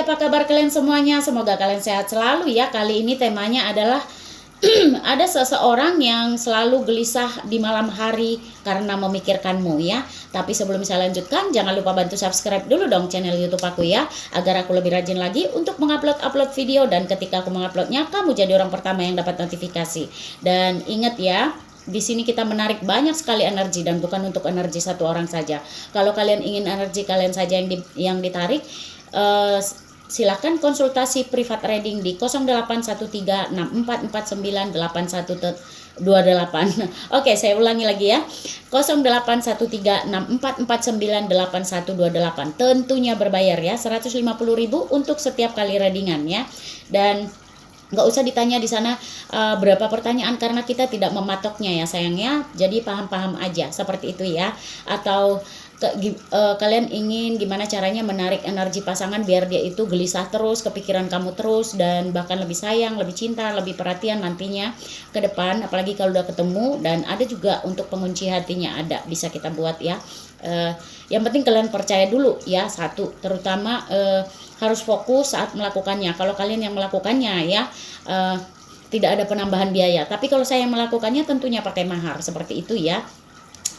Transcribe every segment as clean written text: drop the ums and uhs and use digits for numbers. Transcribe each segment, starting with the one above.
apa kabar kalian semuanya? Semoga kalian sehat selalu ya. Kali ini temanya adalah ada seseorang yang selalu gelisah di malam hari karena memikirkanmu ya. Tapi sebelum saya lanjutkan, jangan lupa bantu subscribe dulu dong channel YouTube aku ya, agar aku lebih rajin lagi untuk mengupload video, dan ketika aku menguploadnya, kamu jadi orang pertama yang dapat notifikasi. Dan ingat ya, di sini kita menarik banyak sekali energi dan bukan untuk energi satu orang saja. Kalau kalian ingin energi kalian saja yang ditarik, silakan konsultasi privat reading di 081364498128. Oke, saya ulangi lagi ya. 081364498128. Tentunya berbayar ya, 150.000 untuk setiap kali readingan ya. Dan nggak usah ditanya di sana berapa pertanyaan, karena kita tidak mematoknya ya sayangnya. Jadi paham-paham aja seperti itu ya. Atau kalian ingin gimana caranya menarik energi pasangan biar dia itu gelisah terus, kepikiran kamu terus, dan bahkan lebih sayang, lebih cinta, lebih perhatian nantinya ke depan, apalagi kalau udah ketemu. Dan ada juga untuk pengunci hatinya, ada bisa kita buat ya. Yang penting kalian percaya dulu ya, satu, terutama harus fokus saat melakukannya. Kalau kalian yang melakukannya ya, tidak ada penambahan biaya. Tapi kalau saya yang melakukannya tentunya pakai mahar, seperti itu ya.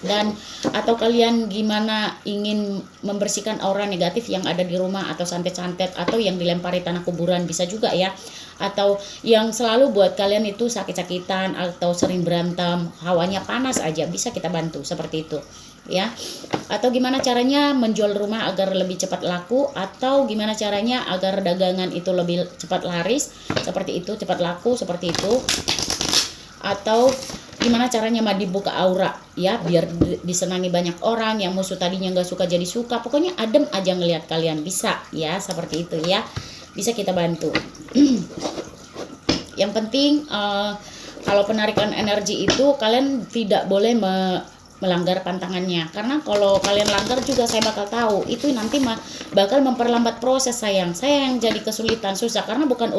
Dan atau kalian gimana ingin membersihkan aura negatif yang ada di rumah, atau santet-santet, atau yang dilempari tanah kuburan bisa juga ya. Atau yang selalu buat kalian itu sakit-sakitan atau sering berantem, hawanya panas aja, bisa kita bantu seperti itu ya. Atau gimana caranya menjual rumah agar lebih cepat laku, atau gimana caranya agar dagangan itu lebih cepat laris, seperti itu, cepat laku seperti itu. Atau gimana caranya dibuka aura ya, biar disenangi banyak orang, yang musuh tadinya nggak suka jadi suka, pokoknya adem aja ngelihat kalian, bisa ya, seperti itu ya, bisa kita bantu. Yang penting kalau penarikan energi itu kalian tidak boleh melanggar pantangannya, karena kalau kalian langgar juga saya bakal tahu, itu nanti bakal memperlambat proses saya yang jadi kesulitan, susah, karena bukan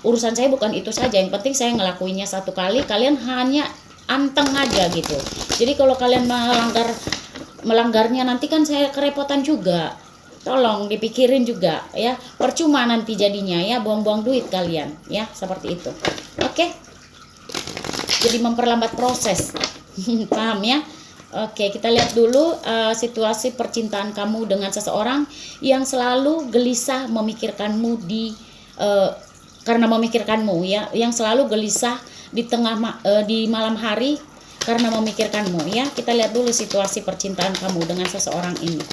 urusan saya, bukan itu saja. Yang penting saya ngelakuinnya satu kali, kalian hanya anteng aja gitu. Jadi kalau kalian melanggarnya nanti kan saya kerepotan juga. Tolong dipikirin juga ya, percuma nanti jadinya ya, buang-buang duit kalian ya, seperti itu. Oke, jadi memperlambat proses. Paham ya? Oke, kita lihat dulu situasi percintaan kamu dengan seseorang yang selalu gelisah memikirkanmu karena memikirkanmu ya, yang selalu gelisah di malam hari karena memikirkanmu ya. Kita lihat dulu situasi percintaan kamu dengan seseorang ini.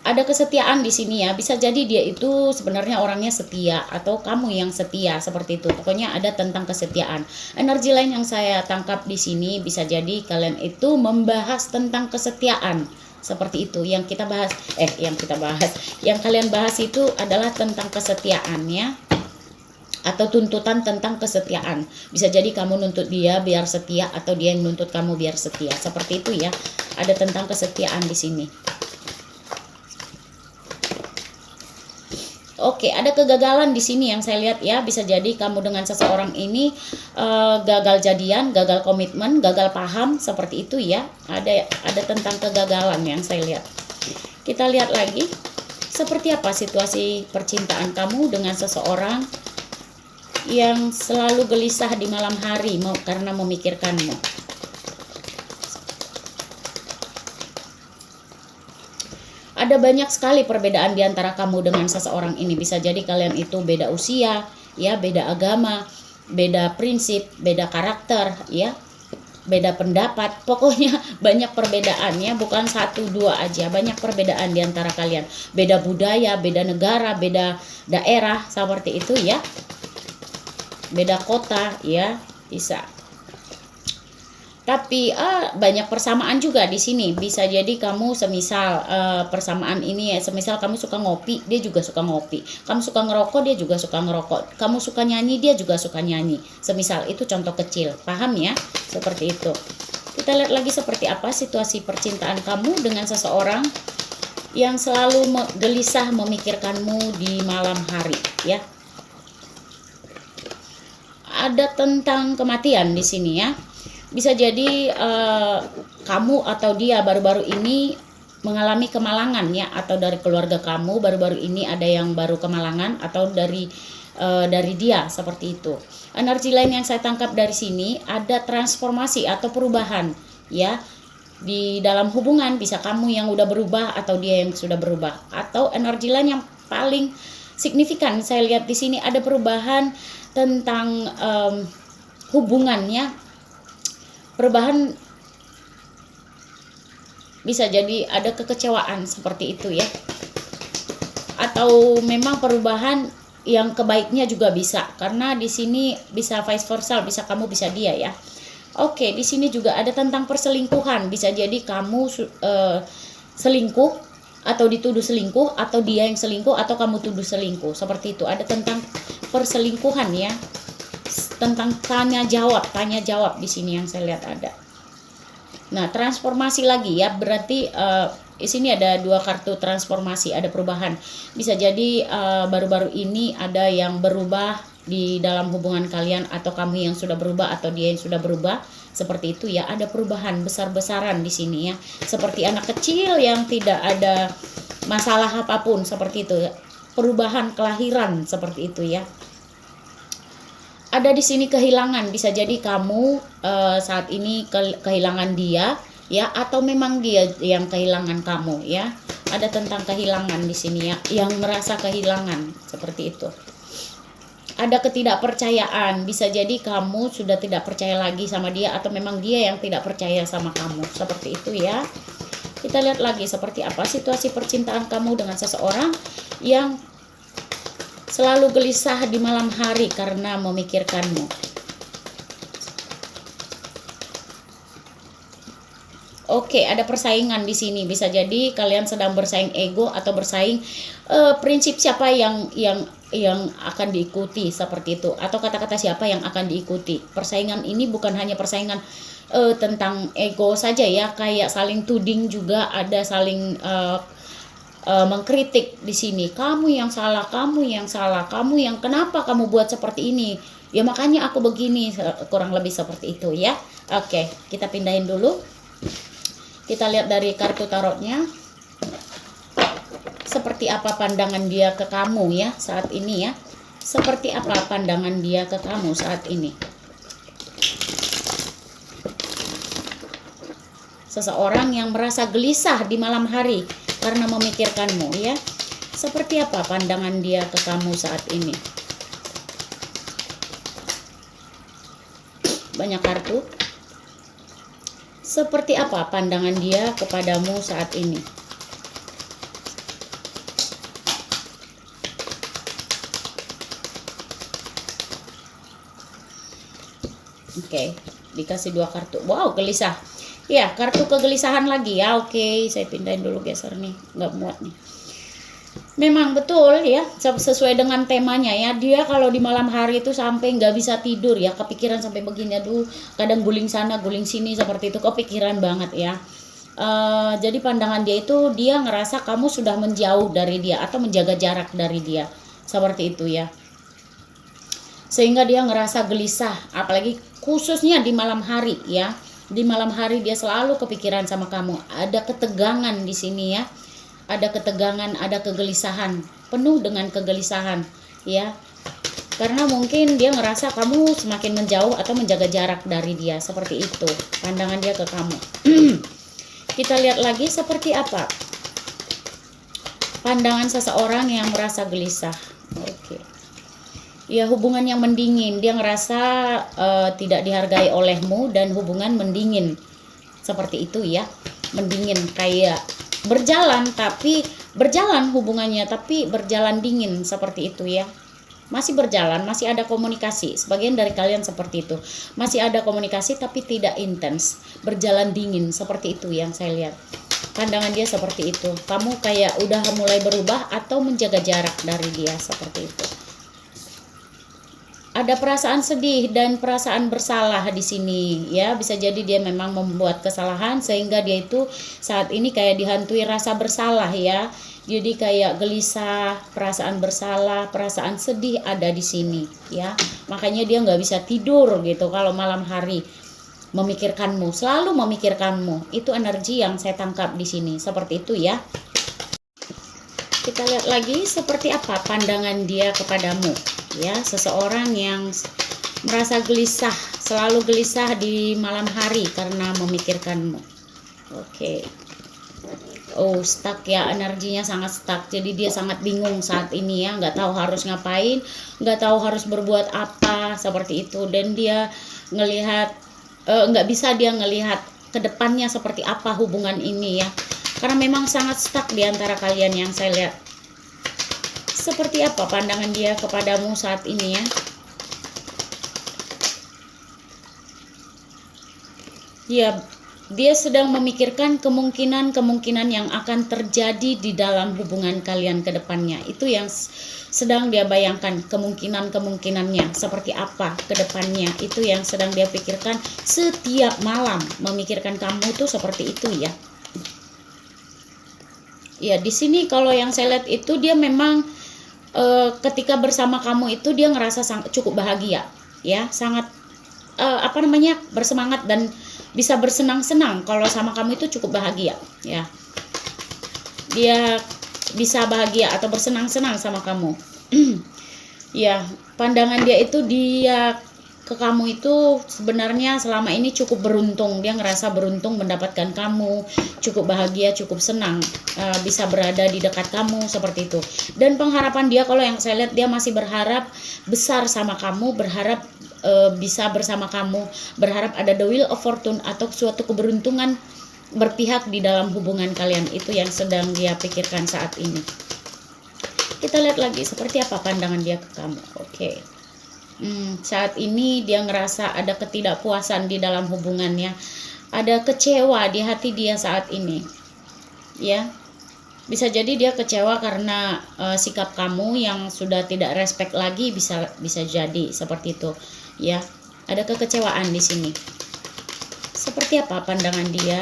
Ada kesetiaan di sini ya, bisa jadi dia itu sebenarnya orangnya setia, atau kamu yang setia, seperti itu. Pokoknya ada tentang kesetiaan. Energi lain yang saya tangkap di sini, bisa jadi kalian itu membahas tentang kesetiaan, seperti itu. Yang kalian bahas itu adalah tentang kesetiaan ya, atau tuntutan tentang kesetiaan. Bisa jadi kamu nuntut dia biar setia, atau dia yang nuntut kamu biar setia, seperti itu ya. Ada tentang kesetiaan di sini. Oke, ada kegagalan di sini yang saya lihat ya. Bisa jadi kamu dengan seseorang ini gagal jadian, gagal komitmen, gagal paham, seperti itu ya. Ada tentang kegagalan yang saya lihat. Kita lihat lagi, seperti apa situasi percintaan kamu dengan seseorang yang selalu gelisah di malam hari karena memikirkanmu. Ada banyak sekali perbedaan di antara kamu dengan seseorang ini. Bisa jadi kalian itu beda usia, ya, beda agama, beda prinsip, beda karakter, ya, beda pendapat. Pokoknya banyak perbedaan ya, bukan satu dua aja, banyak perbedaan di antara kalian. Beda budaya, beda negara, beda daerah, seperti itu ya. Beda kota, ya, bisa. Tapi banyak persamaan juga di sini. Bisa jadi kamu semisal persamaan ini ya, semisal kamu suka ngopi, dia juga suka ngopi. Kamu suka ngerokok, dia juga suka ngerokok. Kamu suka nyanyi, dia juga suka nyanyi. Semisal itu contoh kecil. Paham ya? Seperti itu. Kita lihat lagi seperti apa situasi percintaan kamu dengan seseorang yang selalu gelisah memikirkanmu di malam hari ya. Ada tentang kematian di sini ya. Bisa jadi kamu atau dia baru-baru ini mengalami kemalangan ya, atau dari keluarga kamu baru-baru ini ada yang baru kemalangan, atau dari dia, seperti itu. Energi lain yang saya tangkap dari sini ada transformasi atau perubahan ya di dalam hubungan, bisa kamu yang udah berubah atau dia yang sudah berubah. Atau energi lain yang paling signifikan saya lihat di sini ada perubahan tentang hubungannya, perubahan, bisa jadi ada kekecewaan seperti itu ya, atau memang perubahan yang kebaiknya juga bisa, karena di sini bisa vice versa, bisa kamu bisa dia ya. Oke, di sini juga ada tentang perselingkuhan, bisa jadi kamu selingkuh atau dituduh selingkuh, atau dia yang selingkuh atau kamu tuduh selingkuh, seperti itu. Ada tentang perselingkuhan ya, tentang tanya jawab di sini yang saya lihat ada. Nah, transformasi lagi ya, berarti di sini ada 2 kartu transformasi, ada perubahan. Bisa jadi baru-baru ini ada yang berubah di dalam hubungan kalian, atau kamu yang sudah berubah atau dia yang sudah berubah, seperti itu ya. Ada perubahan besar-besaran di sini ya, seperti anak kecil yang tidak ada masalah apapun, seperti itu. Perubahan kelahiran seperti itu ya. Ada di sini kehilangan, bisa jadi kamu saat ini kehilangan dia ya, atau memang dia yang kehilangan kamu ya. Ada tentang kehilangan di sini ya, yang merasa kehilangan, seperti itu. Ada ketidakpercayaan, bisa jadi kamu sudah tidak percaya lagi sama dia, atau memang dia yang tidak percaya sama kamu, seperti itu ya. Kita lihat lagi seperti apa situasi percintaan kamu dengan seseorang yang selalu gelisah di malam hari karena memikirkanmu. Oke, ada persaingan di sini. Bisa jadi kalian sedang bersaing ego atau bersaing prinsip siapa yang akan diikuti, seperti itu, atau kata-kata siapa yang akan diikuti. Persaingan ini bukan hanya persaingan tentang ego saja ya, kayak saling tuding juga, ada saling mengkritik di sini. Kamu yang salah, kamu yang kenapa kamu buat seperti ini? Ya makanya aku begini, kurang lebih seperti itu ya. Oke, kita pindahin dulu. Kita lihat dari kartu tarotnya. Seperti apa pandangan dia ke kamu ya saat ini ya. Seperti apa pandangan dia ke kamu saat ini. Seseorang yang merasa gelisah di malam hari karena memikirkanmu ya. Seperti apa pandangan dia ke kamu saat ini. Banyak kartu. Seperti apa pandangan dia kepadamu saat ini. Oke, dikasih 2 kartu. Wow, gelisah. Ya, kartu kegelisahan lagi ya. Oke, saya pindahin dulu geser nih, nggak muat nih. Memang betul ya, sesuai dengan temanya ya. Dia kalau di malam hari itu sampai nggak bisa tidur ya, kepikiran sampai begini, aduh, kadang guling sana guling sini seperti itu, kepikiran banget ya. Jadi pandangan dia itu, dia ngerasa kamu sudah menjauh dari dia atau menjaga jarak dari dia, seperti itu ya. Sehingga dia ngerasa gelisah, apalagi khususnya di malam hari ya. Di malam hari dia selalu kepikiran sama kamu. Ada ketegangan di sini ya. Ada ketegangan, ada kegelisahan, penuh dengan kegelisahan ya. Karena mungkin dia ngerasa kamu semakin menjauh atau menjaga jarak dari dia, seperti itu pandangan dia ke kamu. Kita lihat lagi seperti apa pandangan seseorang yang merasa gelisah. Oke. Ya, hubungan yang mendingin, dia ngerasa tidak dihargai olehmu dan hubungan mendingin, seperti itu ya. Mendingin, kayak berjalan hubungannya tapi berjalan dingin, seperti itu ya. Masih berjalan, masih ada komunikasi. Sebagian dari kalian seperti itu, masih ada komunikasi tapi tidak intens, berjalan dingin, seperti itu yang saya lihat. Pandangan dia seperti itu. Kamu kayak udah mulai berubah atau menjaga jarak dari dia, seperti itu. Ada perasaan sedih dan perasaan bersalah di sini ya. Bisa jadi dia memang membuat kesalahan sehingga dia itu saat ini kayak dihantui rasa bersalah ya. Jadi kayak gelisah, perasaan bersalah, perasaan sedih ada di sini ya. Makanya dia nggak bisa tidur gitu kalau malam hari. memikirkanmu, selalu memikirkanmu. Itu energi yang saya tangkap di sini, seperti itu ya. Kita lihat lagi seperti apa pandangan dia kepadamu ya. Seseorang yang merasa gelisah, selalu gelisah di malam hari karena memikirkanmu. Oke. Oh, stuck ya, energinya sangat stuck. Jadi dia sangat bingung saat ini ya, nggak tahu harus ngapain, nggak tahu harus berbuat apa, seperti itu. Dan dia ngelihat, nggak bisa dia ngelihat ke depannya seperti apa hubungan ini ya. Karena memang sangat stuck di antara kalian yang saya lihat. Seperti apa pandangan dia kepadamu saat ini ya. Dia sedang memikirkan kemungkinan-kemungkinan yang akan terjadi di dalam hubungan kalian ke depannya. Itu yang sedang dia bayangkan, kemungkinan-kemungkinannya seperti apa ke depannya. Itu yang sedang dia pikirkan setiap malam, memikirkan kamu tuh seperti itu ya. Ya, di sini kalau yang saya lihat itu dia memang ketika bersama kamu itu dia ngerasa cukup bahagia ya, sangat bersemangat dan bisa bersenang-senang. Kalau sama kamu itu cukup bahagia ya, dia bisa bahagia atau bersenang-senang sama kamu. Ya, pandangan dia itu dia ke kamu itu sebenarnya selama ini cukup beruntung. Dia ngerasa beruntung mendapatkan kamu, cukup bahagia, cukup senang bisa berada di dekat kamu seperti itu. Dan pengharapan dia, kalau yang saya lihat, dia masih berharap besar sama kamu, berharap bisa bersama kamu, berharap ada the wheel of fortune atau suatu keberuntungan berpihak di dalam hubungan kalian. Itu yang sedang dia pikirkan saat ini. Kita lihat lagi seperti apa pandangan dia ke kamu. Oke. Saat ini dia ngerasa ada ketidakpuasan di dalam hubungannya, ada kecewa di hati dia saat ini ya. Bisa jadi dia kecewa karena sikap kamu yang sudah tidak respect lagi, bisa jadi seperti itu ya. Ada kekecewaan di sini. Seperti apa pandangan dia?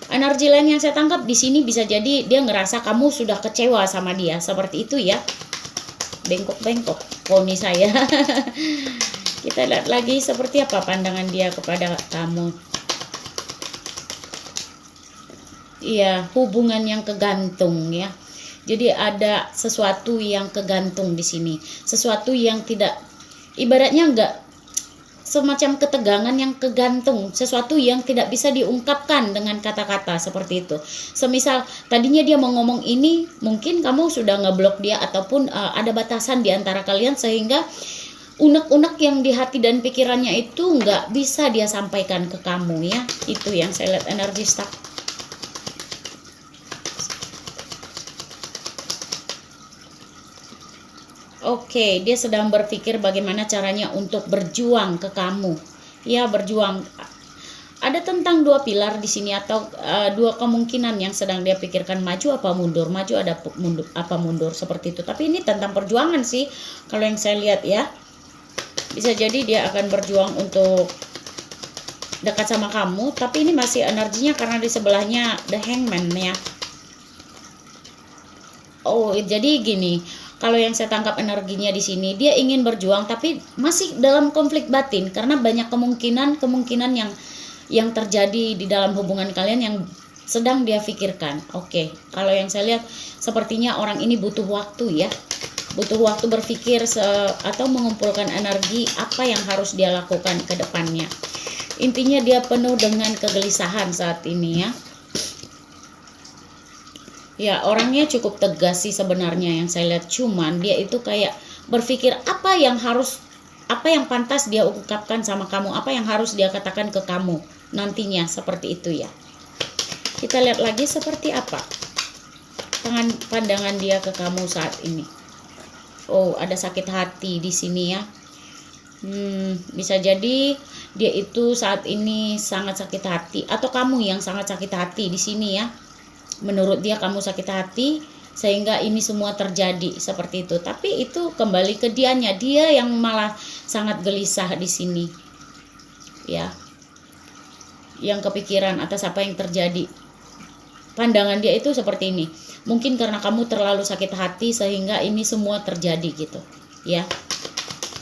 Energi lain yang saya tangkap di sini bisa jadi dia ngerasa kamu sudah kecewa sama dia, seperti itu ya. Bengkok-bengkok poni saya. Kita lihat lagi seperti apa pandangan dia kepada kamu. Iya, hubungan yang kegantung ya. Jadi ada sesuatu yang kegantung di sini, sesuatu yang tidak, ibaratnya enggak, semacam ketegangan yang kegantung, sesuatu yang tidak bisa diungkapkan dengan kata-kata seperti itu. Semisal tadinya dia mau ngomong ini, mungkin kamu sudah ngeblok dia ataupun ada batasan di antara kalian sehingga unek-unek yang di hati dan pikirannya itu nggak bisa dia sampaikan ke kamu ya. Itu yang saya lihat energi stuck. Oke, dia sedang berpikir bagaimana caranya untuk berjuang ke kamu. Ya, berjuang. Ada tentang dua pilar di sini atau dua kemungkinan yang sedang dia pikirkan, maju apa mundur, maju ada mundur apa mundur seperti itu. Tapi ini tentang perjuangan sih kalau yang saya lihat ya. Bisa jadi dia akan berjuang untuk dekat sama kamu, tapi ini masih energinya karena di sebelahnya the hangman ya. Oh, jadi gini. Kalau yang saya tangkap energinya di sini, dia ingin berjuang tapi masih dalam konflik batin karena banyak kemungkinan yang terjadi di dalam hubungan kalian yang sedang dia pikirkan. Oke, kalau yang saya lihat sepertinya orang ini butuh waktu ya. Butuh waktu berpikir atau mengumpulkan energi apa yang harus dia lakukan ke depannya. Intinya dia penuh dengan kegelisahan saat ini ya. Ya, orangnya cukup tegas sih sebenarnya yang saya lihat, cuman dia itu kayak berpikir apa yang pantas dia ungkapkan sama kamu, apa yang harus dia katakan ke kamu nantinya, seperti itu ya. Kita lihat lagi seperti apa pandangan dia ke kamu saat ini. Oh, ada sakit hati di sini ya. Bisa jadi dia itu saat ini sangat sakit hati atau kamu yang sangat sakit hati di sini ya. Menurut dia kamu sakit hati sehingga ini semua terjadi seperti itu. Tapi itu kembali ke dianya, dia yang malah sangat gelisah di sini. Ya. Yang kepikiran atas apa yang terjadi. Pandangan dia itu seperti ini. Mungkin karena kamu terlalu sakit hati sehingga ini semua terjadi gitu. Ya.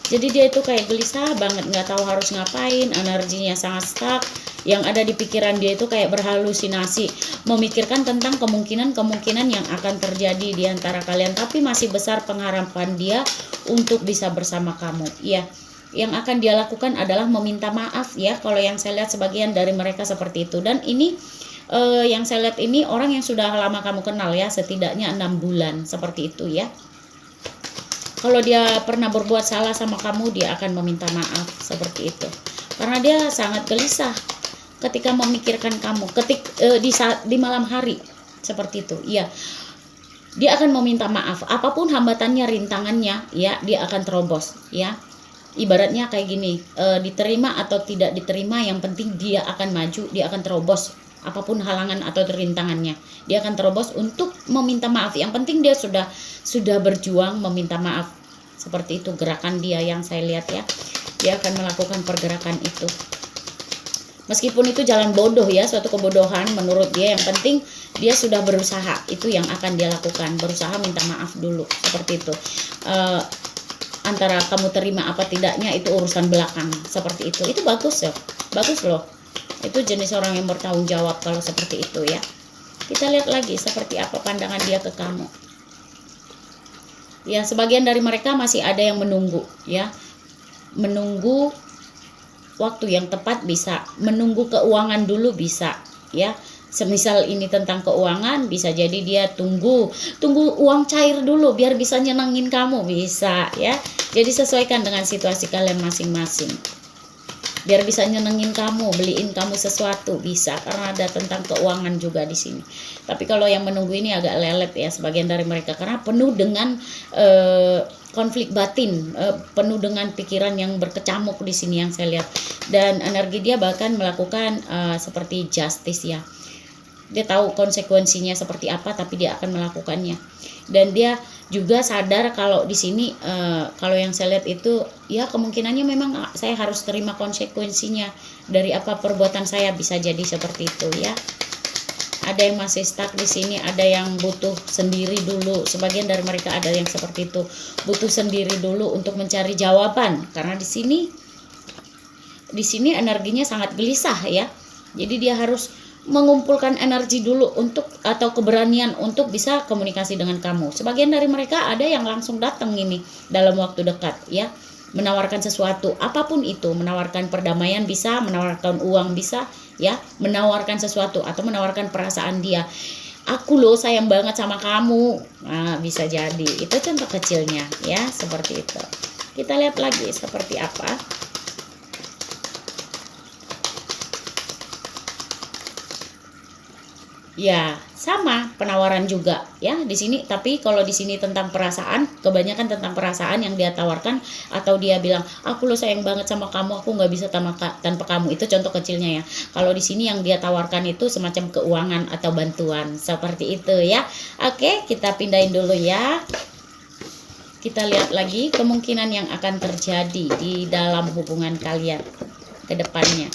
Jadi dia itu kayak gelisah banget, nggak tahu harus ngapain, energinya sangat stuck. Yang ada di pikiran dia itu kayak berhalusinasi, memikirkan tentang kemungkinan-kemungkinan yang akan terjadi di antara kalian. Tapi masih besar pengharapan dia untuk bisa bersama kamu. Ya, yang akan dia lakukan adalah meminta maaf ya. Kalau yang saya lihat sebagian dari mereka seperti itu. Dan ini yang saya lihat ini orang yang sudah lama kamu kenal ya, setidaknya 6 bulan seperti itu ya. Kalau dia pernah berbuat salah sama kamu, dia akan meminta maaf seperti itu. Karena dia sangat gelisah ketika memikirkan kamu, di malam hari seperti itu. Iya. Dia akan meminta maaf apapun hambatannya, rintangannya, ya, dia akan terobos, ya. Ibaratnya kayak gini, diterima atau tidak diterima, yang penting dia akan maju, dia akan terobos apapun halangan atau rintangannya, dia akan terobos untuk meminta maaf. Yang penting dia sudah berjuang meminta maaf. Seperti itu gerakan dia yang saya lihat ya. Dia akan melakukan pergerakan itu. Meskipun itu jalan bodoh ya, suatu kebodohan menurut dia, yang penting dia sudah berusaha. Itu yang akan dia lakukan, berusaha minta maaf dulu. Seperti itu. Antara kamu terima apa tidaknya itu urusan belakang. Seperti itu. Itu bagus ya. Bagus loh. Itu jenis orang yang bertanggung jawab kalau seperti itu ya. Kita lihat lagi seperti apa pandangan dia ke kamu. Ya, sebagian dari mereka masih ada yang menunggu ya. Menunggu waktu yang tepat bisa, menunggu keuangan dulu bisa ya. Semisal ini tentang keuangan, bisa jadi dia tunggu uang cair dulu biar bisa nyenengin kamu, bisa ya. Jadi sesuaikan dengan situasi kalian masing-masing. Biar bisa nyenengin kamu, beliin kamu sesuatu, bisa, karena ada tentang keuangan juga di sini. Tapi kalau yang menunggu ini agak lelet ya sebagian dari mereka, karena penuh dengan konflik batin, penuh dengan pikiran yang berkecamuk di sini yang saya lihat. Dan energi dia bahkan melakukan seperti justice ya. Dia tahu konsekuensinya seperti apa, tapi dia akan melakukannya. Dan dia juga sadar kalau di sini kalau yang saya lihat itu ya kemungkinannya memang saya harus terima konsekuensinya dari apa perbuatan saya, bisa jadi seperti itu ya. Ada yang masih stuck di sini, ada yang butuh sendiri dulu. Sebagian dari mereka ada yang seperti itu, butuh sendiri dulu untuk mencari jawaban, karena di sini energinya sangat gelisah ya. Jadi dia harus mengumpulkan energi dulu atau keberanian untuk bisa komunikasi dengan kamu. Sebagian dari mereka ada yang langsung datang ini dalam waktu dekat ya, menawarkan sesuatu apapun itu, menawarkan perdamaian bisa, menawarkan uang bisa ya, menawarkan sesuatu atau menawarkan perasaan dia. Aku loh sayang banget sama kamu. Nah, bisa jadi. Itu contoh kecilnya ya, seperti itu. Kita lihat lagi seperti apa. Ya, sama penawaran juga ya di sini. Tapi kalau di sini tentang perasaan, kebanyakan tentang perasaan yang dia tawarkan, atau dia bilang aku lo sayang banget sama kamu, aku nggak bisa tanpa kamu. Itu contoh kecilnya ya. Kalau di sini yang dia tawarkan itu semacam keuangan atau bantuan seperti itu ya. Oke, kita pindahin dulu ya. Kita lihat lagi kemungkinan yang akan terjadi di dalam hubungan kalian ke depannya.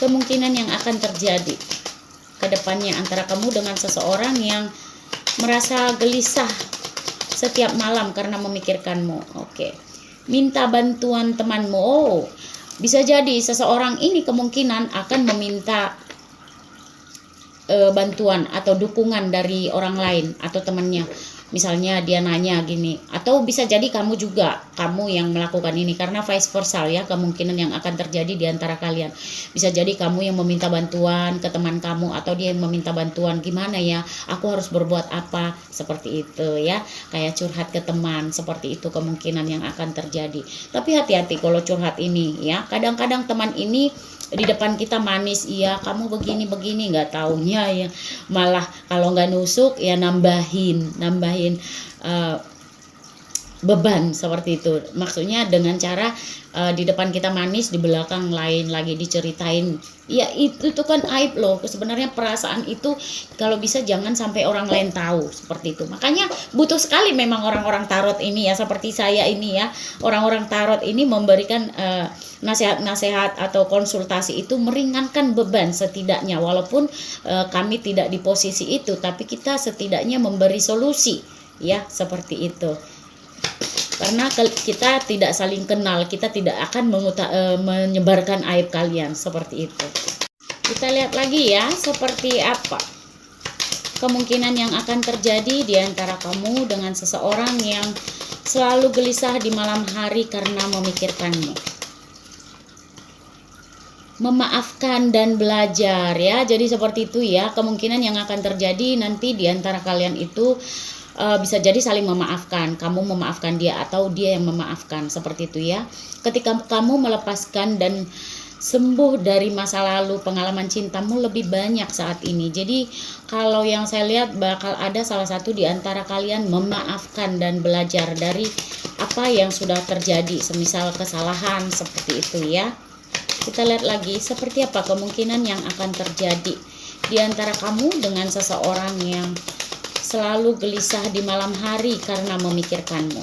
Kemungkinan yang akan terjadi ke depannya antara kamu dengan seseorang yang merasa gelisah setiap malam karena memikirkanmu. Oke. Minta bantuan temanmu. Oh, bisa jadi seseorang ini kemungkinan akan meminta bantuan atau dukungan dari orang lain atau temannya. Misalnya dia nanya gini, atau bisa jadi kamu yang melakukan ini, karena vice versa ya, kemungkinan yang akan terjadi di antara kalian. Bisa jadi kamu yang meminta bantuan ke teman kamu, atau dia yang meminta bantuan, gimana ya, aku harus berbuat apa, seperti itu ya, kayak curhat ke teman, seperti itu kemungkinan yang akan terjadi. Tapi hati-hati kalau curhat ini ya, kadang-kadang teman ini di depan kita manis, iya kamu begini nggak taunya ya malah kalau nggak nusuk ya nambahin beban seperti itu. Maksudnya dengan cara di depan kita manis, di belakang lain lagi diceritain. Ya itu tuh kan aib loh. Sebenarnya perasaan itu kalau bisa jangan sampai orang lain tahu seperti itu. Makanya butuh sekali memang orang-orang tarot ini ya, seperti saya ini ya. Orang-orang tarot ini memberikan nasihat-nasihat atau konsultasi itu meringankan beban setidaknya, walaupun kami tidak di posisi itu, tapi kita setidaknya memberi solusi ya, seperti itu. Karena kita tidak saling kenal, kita tidak akan menyebarkan aib kalian seperti itu. Kita lihat lagi ya, seperti apa kemungkinan yang akan terjadi di antara kamu dengan seseorang yang selalu gelisah di malam hari karena memikirkanmu. Memaafkan dan belajar ya, jadi seperti itu ya kemungkinan yang akan terjadi nanti di antara kalian itu. Bisa jadi saling memaafkan, kamu memaafkan dia atau dia yang memaafkan, seperti itu ya. Ketika kamu melepaskan dan sembuh dari masa lalu, pengalaman cintamu lebih banyak saat ini. Jadi kalau yang saya lihat bakal ada salah satu di antara kalian memaafkan dan belajar dari apa yang sudah terjadi, semisal kesalahan seperti itu ya. Kita lihat lagi seperti apa kemungkinan yang akan terjadi di antara kamu dengan seseorang yang selalu gelisah di malam hari karena memikirkanmu.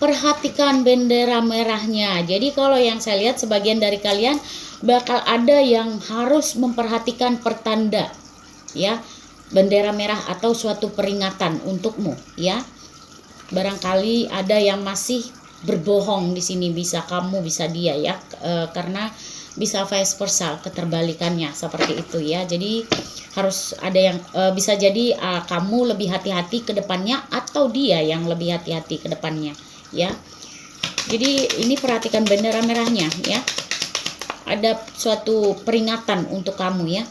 Perhatikan bendera merahnya. Jadi kalau yang saya lihat sebagian dari kalian bakal ada yang harus memperhatikan pertanda ya, bendera merah atau suatu peringatan untukmu ya. Barangkali ada yang masih berbohong di sini, bisa kamu bisa dia ya, karena bisa vice versa, keterbalikannya seperti itu ya. Jadi harus ada yang bisa jadi kamu lebih hati-hati ke depannya atau dia yang lebih hati-hati ke depannya ya. Jadi ini perhatikan bendera merahnya ya. Ada suatu peringatan untuk kamu ya.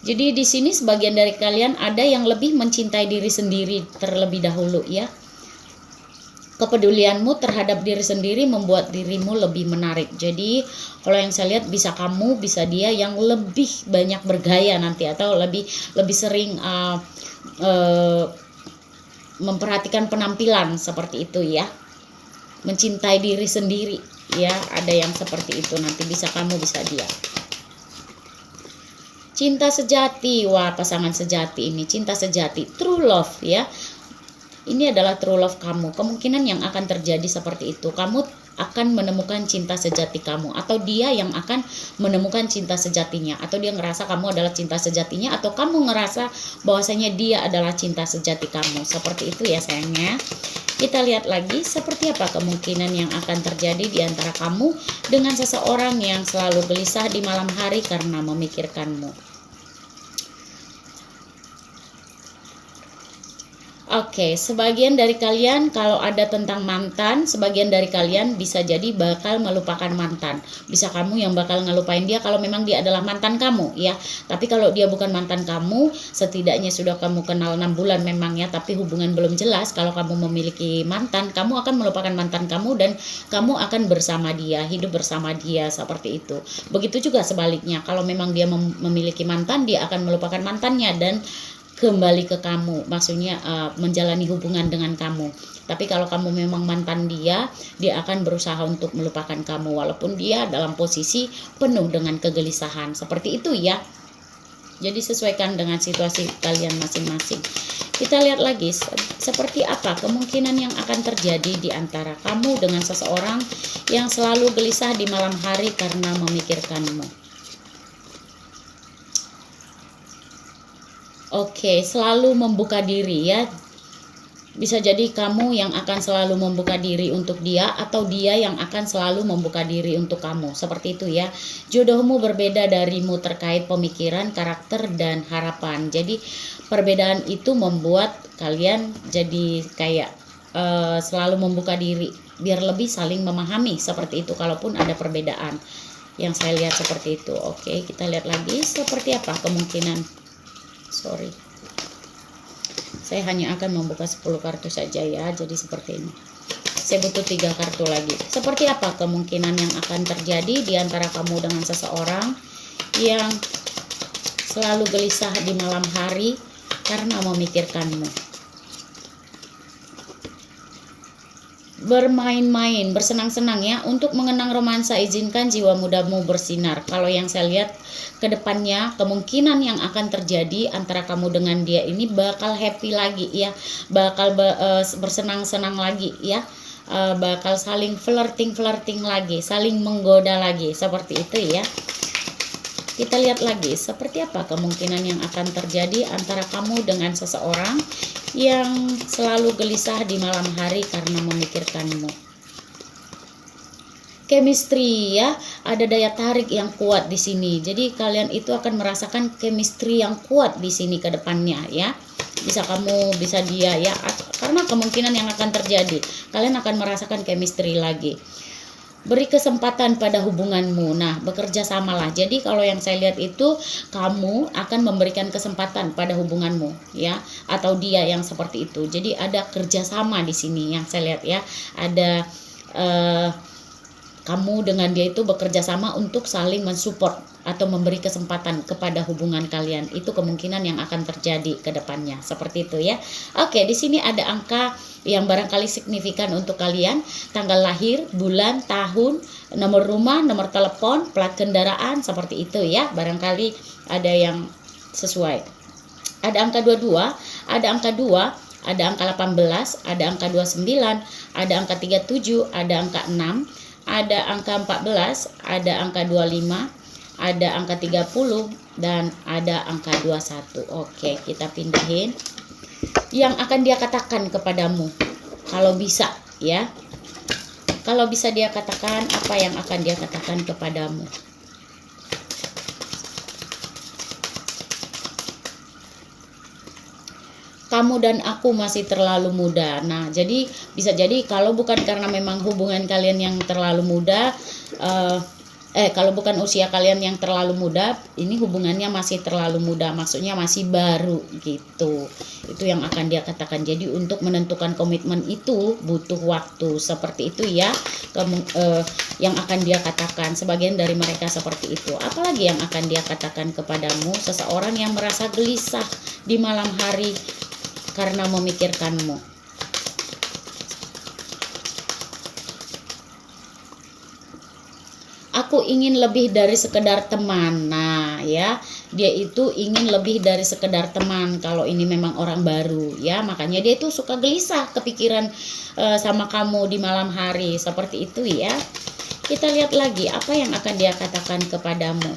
Jadi di sini sebagian dari kalian ada yang lebih mencintai diri sendiri terlebih dahulu ya. Kepedulianmu terhadap diri sendiri membuat dirimu lebih menarik. Jadi kalau yang saya lihat bisa kamu, bisa dia yang lebih banyak bergaya nanti, atau lebih sering memperhatikan penampilan seperti itu ya. Mencintai diri sendiri ya, ada yang seperti itu nanti, bisa kamu, bisa dia. Cinta sejati, wah pasangan sejati ini, cinta sejati, true love ya. Ini adalah true love kamu. Kemungkinan yang akan terjadi seperti itu. Kamu akan menemukan cinta sejati kamu, atau dia yang akan menemukan cinta sejatinya, atau dia ngerasa kamu adalah cinta sejatinya, atau kamu ngerasa bahwasanya dia adalah cinta sejati kamu. Seperti itu ya sayangnya. Kita lihat lagi seperti apa kemungkinan yang akan terjadi di antara kamu dengan seseorang yang selalu gelisah di malam hari karena memikirkanmu. Oke, sebagian dari kalian kalau ada tentang mantan, sebagian dari kalian bisa jadi bakal melupakan mantan. Bisa kamu yang bakal ngelupain dia kalau memang dia adalah mantan kamu ya. Tapi kalau dia bukan mantan kamu, setidaknya sudah kamu kenal 6 bulan memang ya, tapi hubungan belum jelas. Kalau kamu memiliki mantan, kamu akan melupakan mantan kamu dan kamu akan bersama dia, hidup bersama dia, seperti itu. Begitu juga sebaliknya, kalau memang dia memiliki mantan, dia akan melupakan mantannya dan kembali ke kamu, maksudnya menjalani hubungan dengan kamu. Tapi kalau kamu memang mantan dia akan berusaha untuk melupakan kamu walaupun dia dalam posisi penuh dengan kegelisahan. Seperti itu ya. Jadi sesuaikan dengan situasi kalian masing-masing. Kita lihat lagi seperti apa kemungkinan yang akan terjadi di antara kamu dengan seseorang yang selalu gelisah di malam hari karena memikirkanmu. Oke, selalu membuka diri ya. Bisa jadi kamu yang akan selalu membuka diri untuk dia, atau dia yang akan selalu membuka diri untuk kamu. Seperti itu ya. Jodohmu berbeda darimu terkait pemikiran, karakter, dan harapan. Jadi perbedaan itu membuat kalian jadi kayak selalu membuka diri, biar lebih saling memahami. Seperti itu kalaupun ada perbedaan. Yang saya lihat seperti itu. Oke, kita lihat lagi seperti apa kemungkinan. Sorry, saya hanya akan membuka 10 kartu saja ya, jadi seperti ini. Saya butuh 3 kartu lagi. Seperti apa kemungkinan yang akan terjadi di antara kamu dengan seseorang yang selalu gelisah di malam hari karena memikirkanmu. bermain-main, bersenang-senang ya. Untuk mengenang romansa, izinkan jiwa mudamu bersinar. Kalau yang saya lihat ke depannya, kemungkinan yang akan terjadi antara kamu dengan dia ini bakal happy lagi ya, bakal bersenang-senang lagi ya. Bakal saling flirting lagi, saling menggoda lagi, seperti itu ya. Kita lihat lagi seperti apa kemungkinan yang akan terjadi antara kamu dengan seseorang yang selalu gelisah di malam hari karena memikirkanmu. Chemistry ya, ada daya tarik yang kuat di sini. Jadi kalian itu akan merasakan chemistry yang kuat di sini ke depannya ya. Bisa kamu, bisa dia ya, karena kemungkinan yang akan terjadi, kalian akan merasakan chemistry lagi. Beri kesempatan pada hubunganmu. Nah, bekerja samalah. Jadi kalau yang saya lihat itu, kamu akan memberikan kesempatan pada hubunganmu ya, atau dia yang seperti itu. Jadi ada kerjasama di sini yang saya lihat ya. Ada kamu dengan dia itu bekerja sama untuk saling mensupport atau memberi kesempatan kepada hubungan kalian. Itu kemungkinan yang akan terjadi ke depannya. Seperti itu ya. Oke, di sini ada angka yang barangkali signifikan untuk kalian. Tanggal lahir, bulan, tahun, nomor rumah, nomor telepon, plat kendaraan, seperti itu ya. Barangkali ada yang sesuai. Ada angka 22, ada angka 2, ada angka 18, ada angka 29, ada angka 37, ada angka 6, ada angka 14, ada angka 25, ada angka 30, dan ada angka 21. Oke, kita pindahin. Yang akan dia katakan kepadamu, kalau bisa ya. Kalau bisa dia katakan, apa yang akan dia katakan kepadamu? Kamu dan aku masih terlalu muda. Nah, jadi bisa jadi kalau bukan karena memang hubungan kalian yang terlalu muda, kalau bukan usia kalian yang terlalu muda, ini hubungannya masih terlalu muda, maksudnya masih baru gitu. Itu yang akan dia katakan. Jadi untuk menentukan komitmen itu butuh waktu, seperti itu ya. Yang akan dia katakan, sebagian dari mereka seperti itu. Apalagi yang akan dia katakan kepadamu? Seseorang yang merasa gelisah di malam hari karena memikirkanmu. Aku ingin lebih dari sekedar teman. Nah ya, dia itu ingin lebih dari sekedar teman. Kalau ini memang orang baru ya, makanya dia itu suka gelisah, kepikiran sama kamu di malam hari, seperti itu ya. Kita lihat lagi apa yang akan dia katakan kepadamu.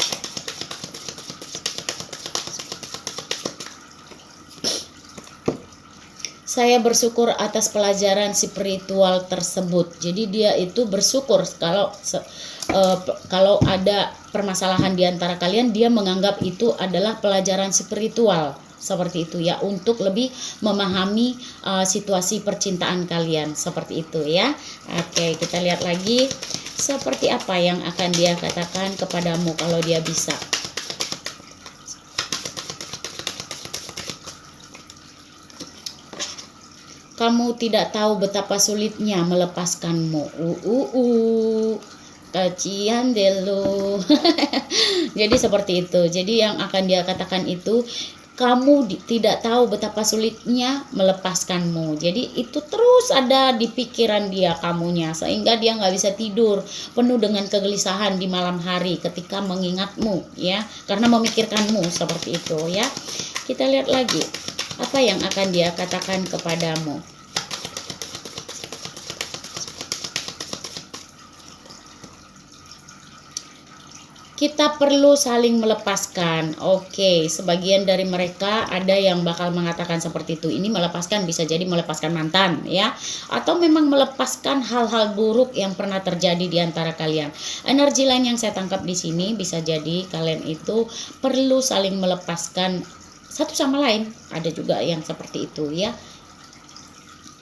Saya bersyukur atas pelajaran spiritual tersebut. Jadi dia itu bersyukur kalau ada permasalahan di antara kalian, dia menganggap itu adalah pelajaran spiritual, seperti itu ya, untuk lebih memahami situasi percintaan kalian, seperti itu ya. Oke, kita lihat lagi seperti apa yang akan dia katakan kepadamu kalau dia bisa. Kamu tidak tahu betapa sulitnya melepaskanmu. Kacian delu. Jadi seperti itu. Jadi yang akan dia katakan itu, kamu tidak tahu betapa sulitnya melepaskanmu. Jadi itu terus ada di pikiran dia kamunya, sehingga dia nggak bisa tidur, penuh dengan kegelisahan di malam hari ketika mengingatmu ya, karena memikirkanmu, seperti itu ya. Kita lihat lagi apa yang akan dia katakan kepadamu. Kita perlu saling melepaskan. Oke, sebagian dari mereka ada yang bakal mengatakan seperti itu. Ini melepaskan bisa jadi melepaskan mantan ya, atau memang melepaskan hal-hal buruk yang pernah terjadi di antara kalian. Energi lain yang saya tangkap di sini bisa jadi kalian itu perlu saling melepaskan satu sama lain. Ada juga yang seperti itu ya.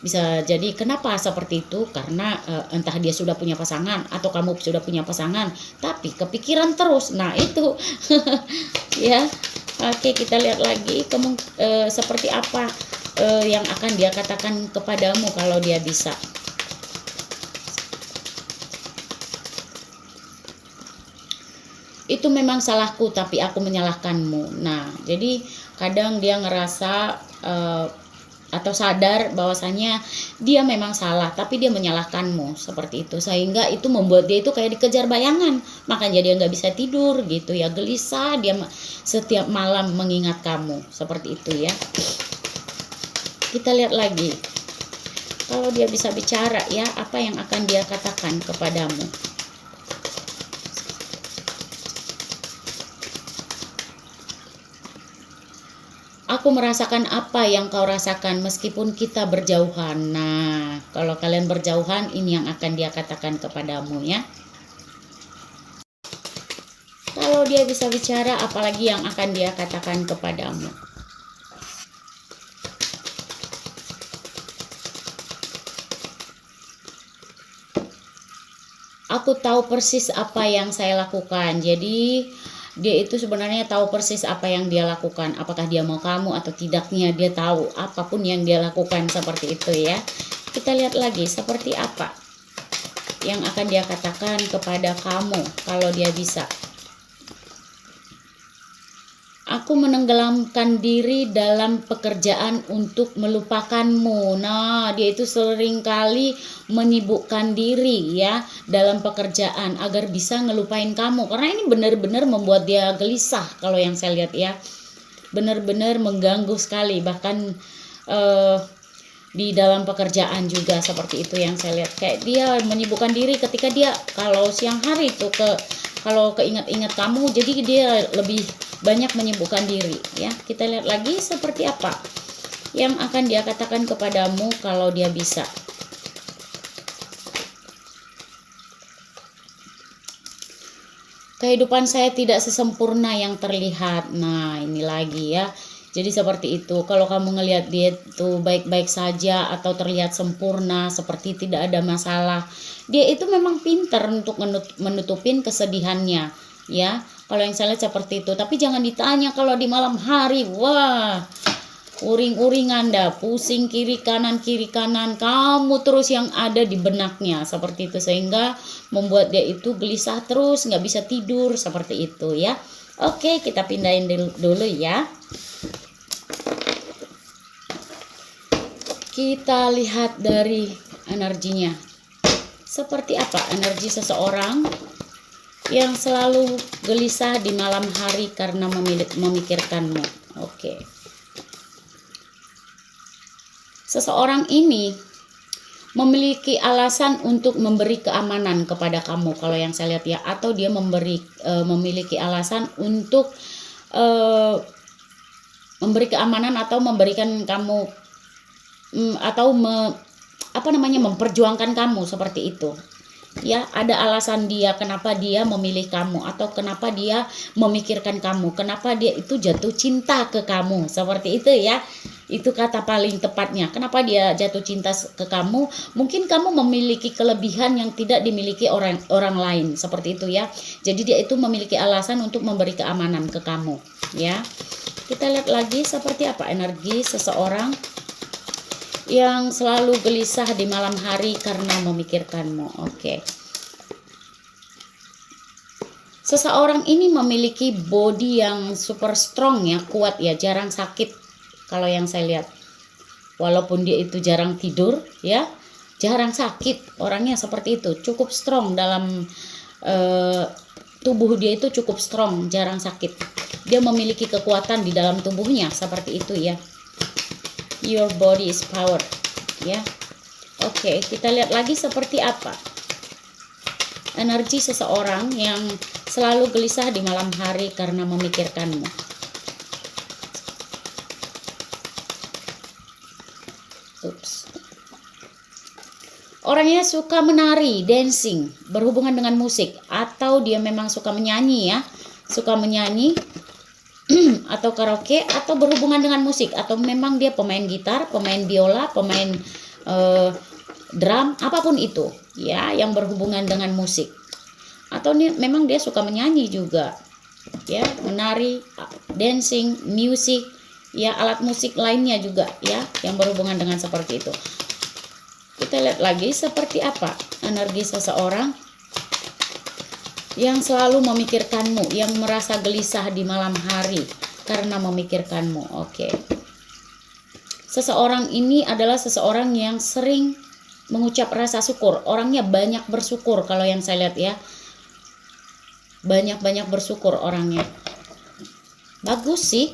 Bisa jadi kenapa seperti itu, karena entah dia sudah punya pasangan atau kamu sudah punya pasangan tapi kepikiran terus. Nah itu ya. Oke, kita lihat lagi seperti apa yang akan dia katakan kepadamu kalau dia bisa. Itu memang salahku tapi aku menyalahkanmu. Nah jadi kadang dia ngerasa atau sadar bahwasanya dia memang salah, tapi dia menyalahkanmu seperti itu, sehingga itu membuat dia itu kayak dikejar bayangan, makanya dia nggak bisa tidur gitu ya, gelisah dia setiap malam mengingat kamu seperti itu ya. Kita lihat lagi, kalau dia bisa bicara ya, apa yang akan dia katakan kepadamu. Aku merasakan apa yang kau rasakan meskipun kita berjauhan. Nah, kalau kalian berjauhan, ini yang akan dia katakan kepadamu ya. Kalau dia bisa bicara, apalagi yang akan dia katakan kepadamu. Aku tahu persis apa yang saya lakukan. Jadi dia itu sebenarnya tahu persis apa yang dia lakukan. Apakah dia mau kamu atau tidaknya, dia tahu apapun yang dia lakukan seperti itu ya. Kita lihat lagi seperti apa yang akan dia katakan kepada kamu kalau dia bisa. Aku menenggelamkan diri dalam pekerjaan untuk melupakanmu. Nah, dia itu seringkali menyibukkan diri ya dalam pekerjaan agar bisa ngelupain kamu. Karena ini benar-benar membuat dia gelisah kalau yang saya lihat ya. Benar-benar mengganggu sekali, bahkan di dalam pekerjaan juga seperti itu yang saya lihat. Kayak dia menyibukkan diri ketika dia kalau siang hari itu kalau keinget-inget kamu, jadi dia lebih banyak menyibukkan diri ya. Kita lihat lagi seperti apa yang akan dia katakan kepadamu kalau dia bisa. Kehidupan saya tidak sesempurna yang terlihat. Nah, ini lagi ya. Jadi seperti itu. Kalau kamu ngelihat dia itu baik-baik saja atau terlihat sempurna, seperti tidak ada masalah, dia itu memang pintar untuk menutupin kesedihannya ya. Kalau yang saya lihat seperti itu. Tapi jangan ditanya kalau di malam hari, wah, uring-uringan dah, pusing kiri kanan, kamu terus yang ada di benaknya seperti itu, sehingga membuat dia itu gelisah terus, nggak bisa tidur seperti itu ya. Oke, kita pindahin dulu ya. Kita lihat dari energinya. Seperti apa energi seseorang yang selalu gelisah di malam hari karena memikirkanmu. Oke. Seseorang ini memiliki alasan untuk memberi keamanan kepada kamu kalau yang saya lihat ya, atau dia memiliki alasan untuk memberi keamanan atau memberikan kamu atau memperjuangkan kamu seperti itu. Ya, ada alasan dia kenapa dia memilih kamu atau kenapa dia memikirkan kamu, kenapa dia itu jatuh cinta ke kamu seperti itu ya. Itu kata paling tepatnya. Kenapa dia jatuh cinta ke kamu? Mungkin kamu memiliki kelebihan yang tidak dimiliki orang lain seperti itu ya. Jadi dia itu memiliki alasan untuk memberi keamanan ke kamu ya. Kita lihat lagi seperti apa energi seseorang yang selalu gelisah di malam hari karena memikirkanmu. Oke. Seseorang ini memiliki body yang super strong ya, kuat ya, jarang sakit kalau yang saya lihat. Walaupun dia itu jarang tidur ya, jarang sakit, orangnya seperti itu, cukup strong dalam tubuh dia itu cukup strong, jarang sakit. Dia memiliki kekuatan di dalam tubuhnya seperti itu ya. Your body is power ya. Oke, kita lihat lagi seperti apa energi seseorang yang selalu gelisah di malam hari karena memikirkanmu. Orangnya suka menari, dancing, berhubungan dengan musik, atau dia memang suka menyanyi ya, suka menyanyi atau karaoke, atau berhubungan dengan musik, atau memang dia pemain gitar, pemain biola, pemain drum, apapun itu ya yang berhubungan dengan musik, atau memang dia suka menyanyi juga ya, menari, dancing, music ya, alat musik lainnya juga ya yang berhubungan dengan seperti itu. Kita lihat lagi seperti apa energi seseorang yang selalu memikirkanmu, yang merasa gelisah di malam hari karena memikirkanmu. Oke. Seseorang ini adalah seseorang yang sering mengucap rasa syukur. Orangnya banyak bersyukur kalau yang saya lihat ya. Banyak-banyak bersyukur orangnya. Bagus sih.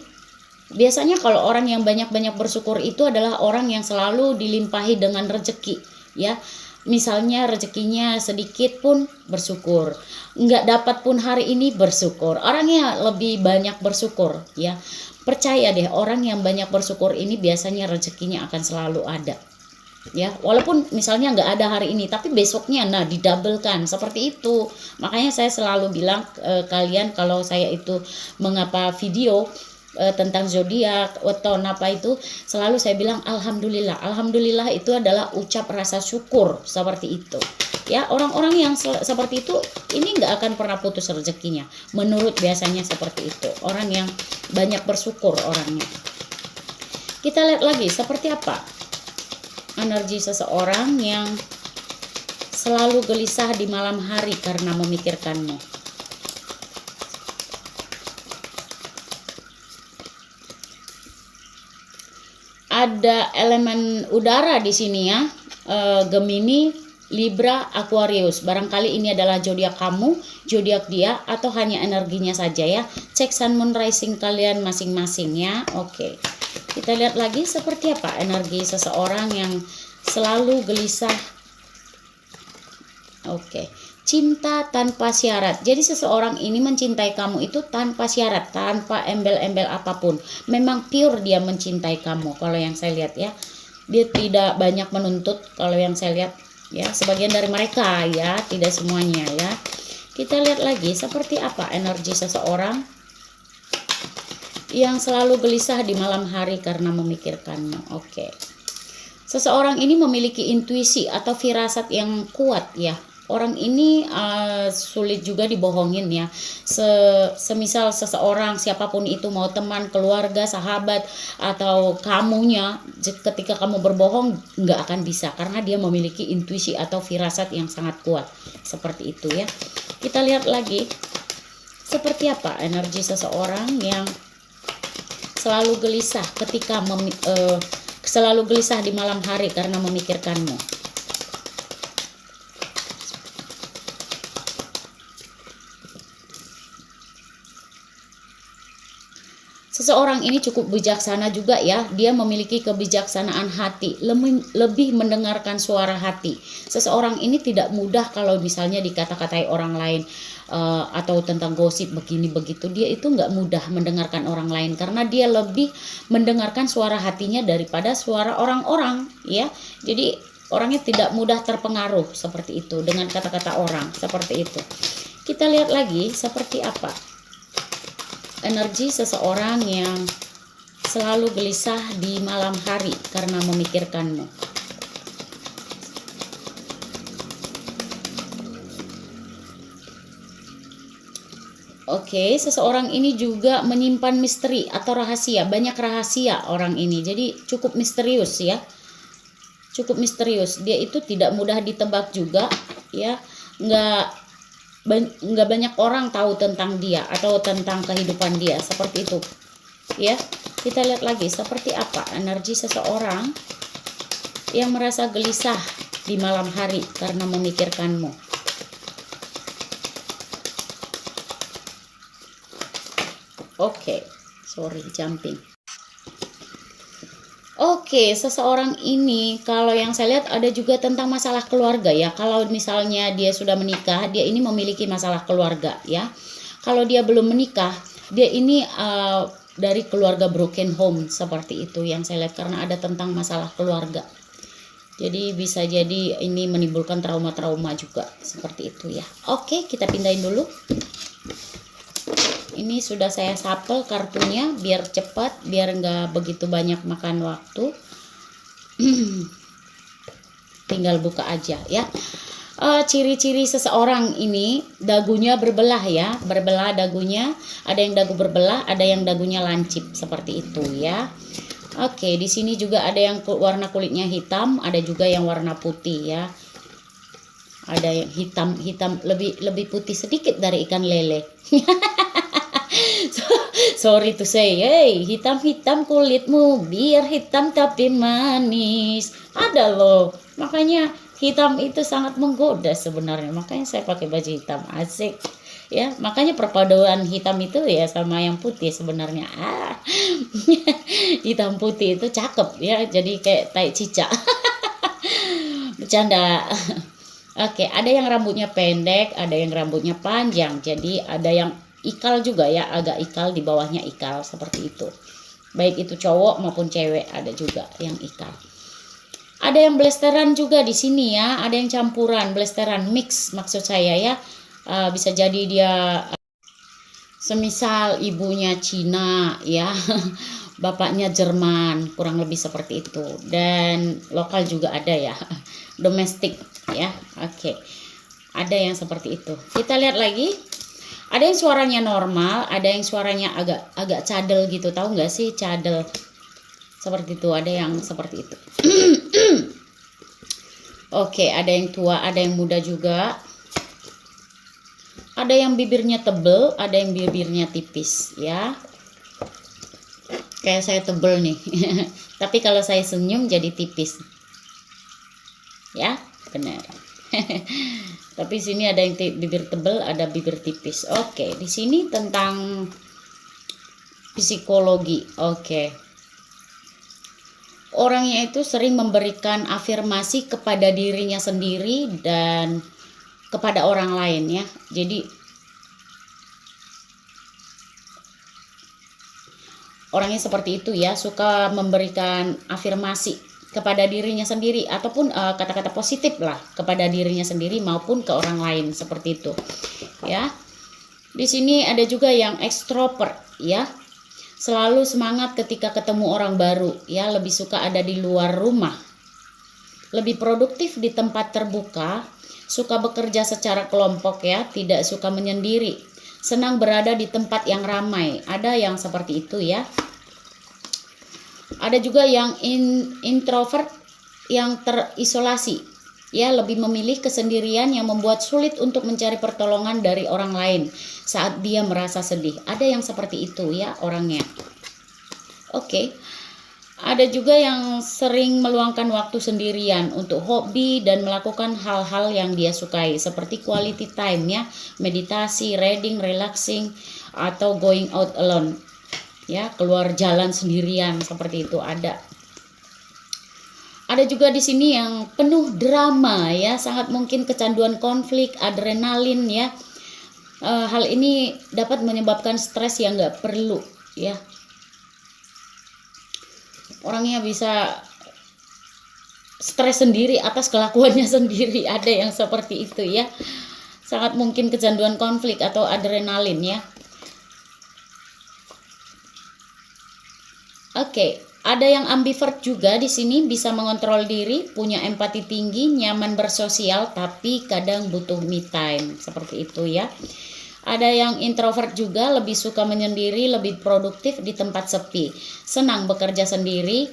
Biasanya kalau orang yang banyak-banyak bersyukur itu adalah orang yang selalu dilimpahi dengan rezeki, ya. Misalnya rezekinya sedikit pun bersyukur, nggak dapat pun hari ini bersyukur. Orangnya lebih banyak bersyukur, ya. Percaya deh, orang yang banyak bersyukur ini biasanya rezekinya akan selalu ada, ya. Walaupun misalnya nggak ada hari ini, tapi besoknya nah didabelkan seperti itu. Makanya saya selalu bilang kalian kalau saya itu mengapa video tentang zodiak weton apa itu, selalu saya bilang alhamdulillah. Alhamdulillah itu adalah ucap rasa syukur seperti itu. Ya, orang-orang yang seperti itu ini nggak akan pernah putus rezekinya. Menurut biasanya seperti itu. Orang yang banyak bersyukur orangnya. Kita lihat lagi seperti apa energi seseorang yang selalu gelisah di malam hari karena memikirkanmu. Ada elemen udara di sini ya, Gemini, Libra, Aquarius. Barangkali ini adalah zodiak kamu, zodiak dia, atau hanya energinya saja ya. Cek sun moon rising kalian masing-masing ya. Oke. Kita lihat lagi seperti apa energi seseorang yang selalu gelisah. Oke. Cinta tanpa syarat. Jadi seseorang ini mencintai kamu itu tanpa syarat, tanpa embel-embel apapun. Memang pure dia mencintai kamu. Kalau yang saya lihat ya, dia tidak banyak menuntut. Kalau yang saya lihat ya, sebagian dari mereka ya, tidak semuanya ya. Kita lihat lagi seperti apa energi seseorang yang selalu gelisah di malam hari karena memikirkanmu. Oke. Seseorang ini memiliki intuisi atau firasat yang kuat ya. Orang ini sulit juga dibohongin ya. Semisal seseorang, siapapun itu, mau teman, keluarga, sahabat, atau kamunya, ketika kamu berbohong nggak akan bisa, karena dia memiliki intuisi atau firasat yang sangat kuat. Seperti itu ya. Kita lihat lagi seperti apa energi seseorang yang selalu gelisah ketika selalu gelisah di malam hari karena memikirkanmu. Seseorang ini cukup bijaksana juga ya. Dia memiliki kebijaksanaan hati, lebih mendengarkan suara hati. Seseorang ini tidak mudah kalau misalnya dikata-katai orang lain atau tentang gosip begini begitu. Dia itu nggak mudah mendengarkan orang lain karena dia lebih mendengarkan suara hatinya daripada suara orang-orang ya. Jadi orangnya tidak mudah terpengaruh seperti itu dengan kata-kata orang seperti itu. Kita lihat lagi seperti apa energi seseorang yang selalu gelisah di malam hari karena memikirkanmu. Oke, seseorang ini juga menyimpan misteri atau rahasia, banyak rahasia orang ini. Jadi cukup misterius ya. Cukup misterius. Dia itu tidak mudah ditebak juga ya. Nggak banyak orang tahu tentang dia atau tentang kehidupan dia seperti itu ya. Kita lihat lagi seperti apa energi seseorang yang merasa gelisah di malam hari karena memikirkanmu. Oke, sorry jumping. Oke, seseorang ini kalau yang saya lihat ada juga tentang masalah keluarga ya. Kalau misalnya dia sudah menikah, dia ini memiliki masalah keluarga ya. Kalau dia belum menikah, dia ini dari keluarga broken home seperti itu yang saya lihat, karena ada tentang masalah keluarga. Jadi bisa jadi ini menimbulkan trauma-trauma juga seperti itu ya. Oke, kita pindahin dulu. Ini sudah saya sapel kartunya biar cepat, biar nggak begitu banyak makan waktu. Tinggal buka aja ya. Ciri-ciri seseorang ini dagunya berbelah ya, berbelah dagunya. Ada yang dagu berbelah, ada yang dagunya lancip seperti itu ya. Oke, di sini juga ada yang warna kulitnya hitam, ada juga yang warna putih ya. Ada yang hitam lebih putih sedikit dari ikan lele. Sorry to say, hey, hitam-hitam kulitmu, biar hitam tapi manis. Ada loh, makanya hitam itu sangat menggoda sebenarnya. Makanya saya pakai baju hitam, asik. Ya, makanya perpaduan hitam itu ya sama yang putih sebenarnya. Hitam putih itu cakep ya, jadi kayak tai cicak. Bercanda. Oke, ada yang rambutnya pendek, ada yang rambutnya panjang. Jadi ada yang ikal juga ya, agak ikal, di bawahnya ikal, seperti itu. Baik itu cowok maupun cewek, ada juga yang ikal. Ada yang blasteran juga di sini ya, ada yang campuran, blasteran mix maksud saya ya. Bisa jadi dia semisal ibunya Cina ya, bapaknya Jerman, kurang lebih seperti itu. Dan lokal juga ada ya, domestik ya. Oke, ada yang seperti itu. Kita lihat lagi. Ada yang suaranya normal, ada yang suaranya agak cadel gitu, tahu nggak sih cadel? Seperti itu, ada yang seperti itu. Oke, ada yang tua, ada yang muda juga. Ada yang bibirnya tebel, ada yang bibirnya tipis ya. Kayak saya tebel nih. Tapi kalau saya senyum jadi tipis. Ya, benar. Tapi sini ada yang bibir tebel, ada bibir tipis. Oke, di sini tentang psikologi. Oke. Orangnya itu sering memberikan afirmasi kepada dirinya sendiri dan kepada orang lain ya. Jadi orangnya seperti itu ya, suka memberikan afirmasi kepada dirinya sendiri ataupun kata-kata positif lah kepada dirinya sendiri maupun ke orang lain, seperti itu ya. Di sini ada juga yang ekstrovert ya, selalu semangat ketika ketemu orang baru ya, lebih suka ada di luar rumah, lebih produktif di tempat terbuka, suka bekerja secara kelompok ya, tidak suka menyendiri, senang berada di tempat yang ramai. Ada yang seperti itu ya. Ada juga yang introvert, yang terisolasi ya, lebih memilih kesendirian yang membuat sulit untuk mencari pertolongan dari orang lain saat dia merasa sedih. Ada yang seperti itu ya orangnya. Oke. Ada juga yang sering meluangkan waktu sendirian untuk hobi dan melakukan hal-hal yang dia sukai seperti quality time ya, meditasi, reading, relaxing, atau going out alone ya, keluar jalan sendirian, seperti itu ada. Ada juga di sini yang penuh drama ya, sangat mungkin kecanduan konflik, adrenalin ya. Hal ini dapat menyebabkan stres yang nggak perlu ya. Orangnya bisa stres sendiri atas kelakuannya sendiri, ada yang seperti itu ya. Sangat mungkin kecanduan konflik atau adrenalin ya. Oke, ada yang ambivert juga di sini, bisa mengontrol diri, punya empati tinggi, nyaman bersosial, tapi kadang butuh me time, seperti itu ya. Ada yang introvert juga, lebih suka menyendiri, lebih produktif di tempat sepi, senang bekerja sendiri,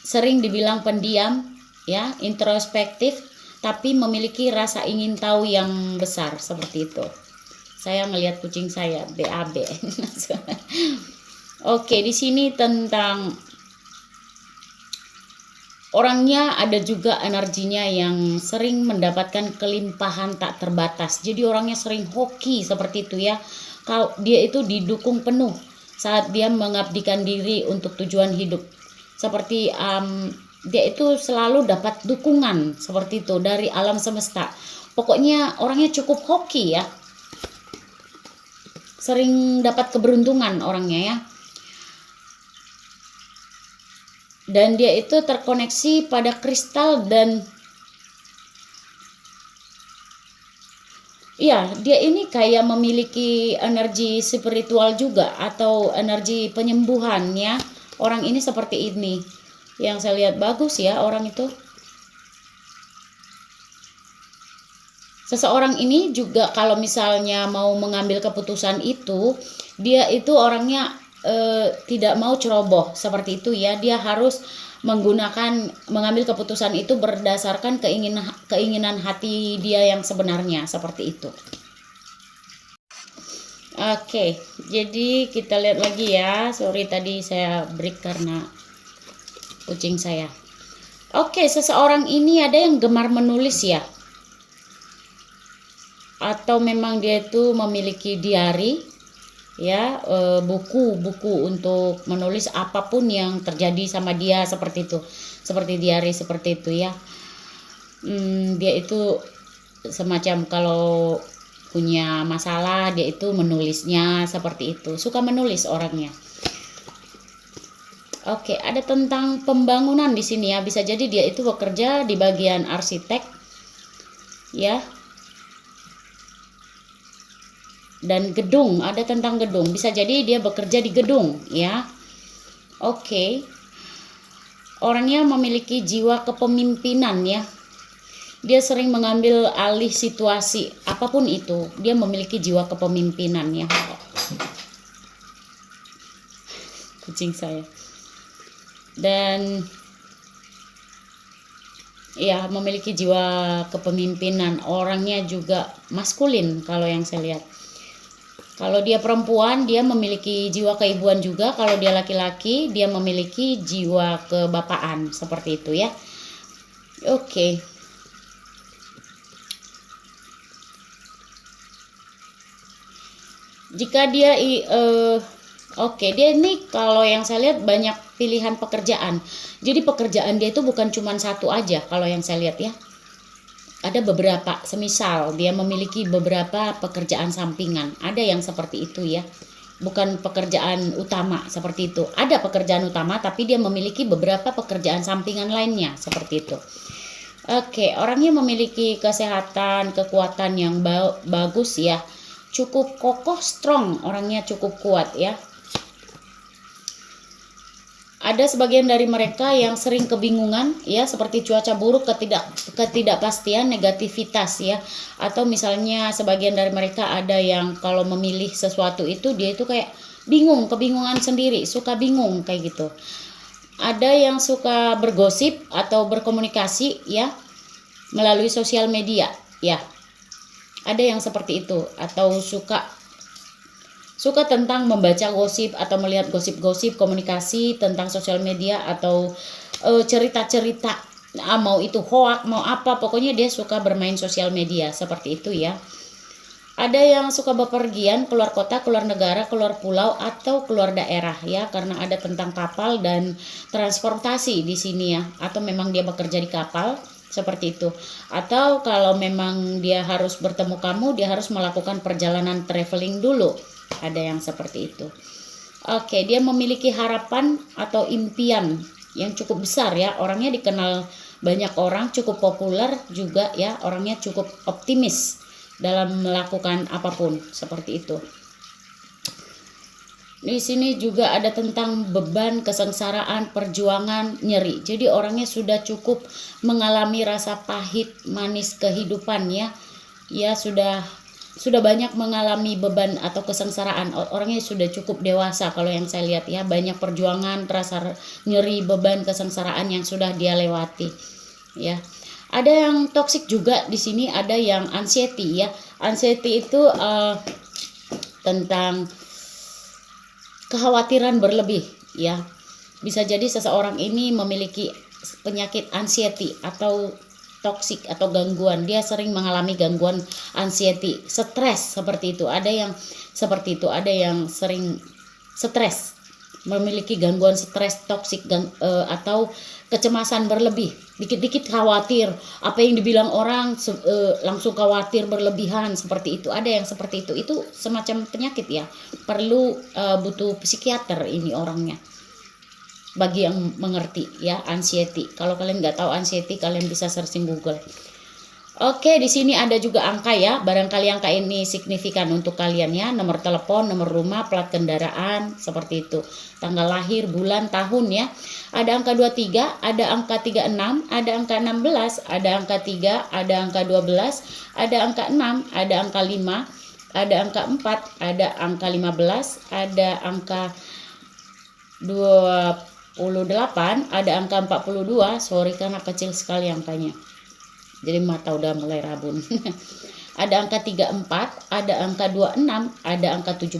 sering dibilang pendiam, ya, introspektif, tapi memiliki rasa ingin tahu yang besar, seperti itu. Saya ngelihat kucing saya BAB. Oke, di sini tentang orangnya, ada juga energinya yang sering mendapatkan kelimpahan tak terbatas. Jadi orangnya sering hoki seperti itu ya. Kalau dia itu didukung penuh saat dia mengabdikan diri untuk tujuan hidup. Seperti dia itu selalu dapat dukungan seperti itu dari alam semesta. Pokoknya orangnya cukup hoki ya. Sering dapat keberuntungan orangnya ya. Dan dia itu terkoneksi pada kristal dan ya, dia ini kayak memiliki energi spiritual juga atau energi penyembuhan ya. Orang ini seperti ini. Yang saya lihat bagus ya orang itu. Seseorang ini juga kalau misalnya mau mengambil keputusan itu, dia itu orangnya tidak mau ceroboh seperti itu ya. Dia harus mengambil keputusan itu berdasarkan keinginan hati dia yang sebenarnya, seperti itu. Oke, jadi kita lihat lagi ya. Sorry tadi saya break karena kucing saya. Oke, seseorang ini ada yang gemar menulis ya. Atau memang dia itu memiliki diary ya, buku-buku untuk menulis apapun yang terjadi sama dia seperti itu. Seperti diary seperti itu ya. Dia itu semacam kalau punya masalah dia itu menulisnya seperti itu, suka menulis orangnya. Oke, ada tentang pembangunan di sini ya, bisa jadi dia itu bekerja di bagian arsitek ya, dan gedung, ada tentang gedung, bisa jadi dia bekerja di gedung ya. Oke, orangnya memiliki jiwa kepemimpinan ya. Dia sering mengambil alih situasi apapun itu. Dia memiliki jiwa kepemimpinan ya. Kucing saya. Dan ya, memiliki jiwa kepemimpinan. Orangnya juga maskulin kalau yang saya lihat. Kalau dia perempuan, dia memiliki jiwa keibuan juga. Kalau dia laki-laki, dia memiliki jiwa kebapaan seperti itu ya. Oke. Jika dia dia ini kalau yang saya lihat banyak pilihan pekerjaan. Jadi pekerjaan dia itu bukan cuma satu aja kalau yang saya lihat ya. Ada beberapa, semisal dia memiliki beberapa pekerjaan sampingan. Ada yang seperti itu ya. Bukan pekerjaan utama seperti itu. Ada pekerjaan utama tapi dia memiliki beberapa pekerjaan sampingan lainnya seperti itu. Oke, orangnya memiliki kesehatan, kekuatan yang bagus ya. Cukup kokoh, strong, orangnya cukup kuat ya. Ada sebagian dari mereka yang sering kebingungan ya, seperti cuaca buruk, ketidakpastian, negativitas ya. Atau misalnya sebagian dari mereka ada yang kalau memilih sesuatu itu dia itu kayak bingung, kebingungan sendiri, suka bingung kayak gitu. Ada yang suka bergosip atau berkomunikasi ya melalui sosial media ya. Ada yang seperti itu, atau suka tentang membaca gosip atau melihat gosip-gosip, komunikasi tentang sosial media atau cerita-cerita, mau itu hoax mau apa, pokoknya dia suka bermain sosial media seperti itu ya. Ada yang suka bepergian keluar kota, keluar negara, keluar pulau atau keluar daerah ya, karena ada tentang kapal dan transportasi di sini ya, atau memang dia bekerja di kapal seperti itu. Atau kalau memang dia harus bertemu kamu, dia harus melakukan perjalanan traveling dulu. Ada yang seperti itu. Oke, dia memiliki harapan atau impian yang cukup besar ya. Orangnya dikenal banyak orang, cukup populer juga ya. Orangnya cukup optimis dalam melakukan apapun seperti itu. Di sini juga ada tentang beban, kesengsaraan, perjuangan, nyeri. Jadi orangnya sudah cukup mengalami rasa pahit, manis kehidupan ya. Ya sudah banyak mengalami beban atau kesengsaraan. Orangnya sudah cukup dewasa kalau yang saya lihat ya. Banyak perjuangan, rasa nyeri, beban, kesengsaraan yang sudah dia lewati ya. Ada yang toksik juga di sini, ada yang anxiety ya. Anxiety itu tentang kekhawatiran berlebih ya. Bisa jadi seseorang ini memiliki penyakit anxiety atau toksik atau gangguan. Dia sering mengalami gangguan anxiety, stres seperti itu. Ada yang seperti itu, ada yang sering stres, memiliki gangguan stres toksik atau kecemasan berlebih. Dikit-dikit khawatir, apa yang dibilang orang langsung khawatir berlebihan seperti itu. Ada yang seperti itu. Itu semacam penyakit ya. Perlu butuh psikiater ini orangnya. Bagi yang mengerti ya, anxiety. Kalau kalian nggak tahu anxiety, kalian bisa searching Google. Oke, di sini ada juga angka ya. Barangkali angka ini signifikan untuk kalian ya. Nomor telepon, nomor rumah, plat kendaraan, seperti itu. Tanggal lahir, bulan, tahun ya. Ada angka 23, ada angka 36, ada angka 16, ada angka 3, ada angka 12, ada angka 6, ada angka 5, ada angka 4, ada angka 15, ada angka 28, ada angka 42. Sorry karena kecil sekali angkanya. Jadi mata udah mulai rabun. ada angka 34, ada angka 26, ada angka 17,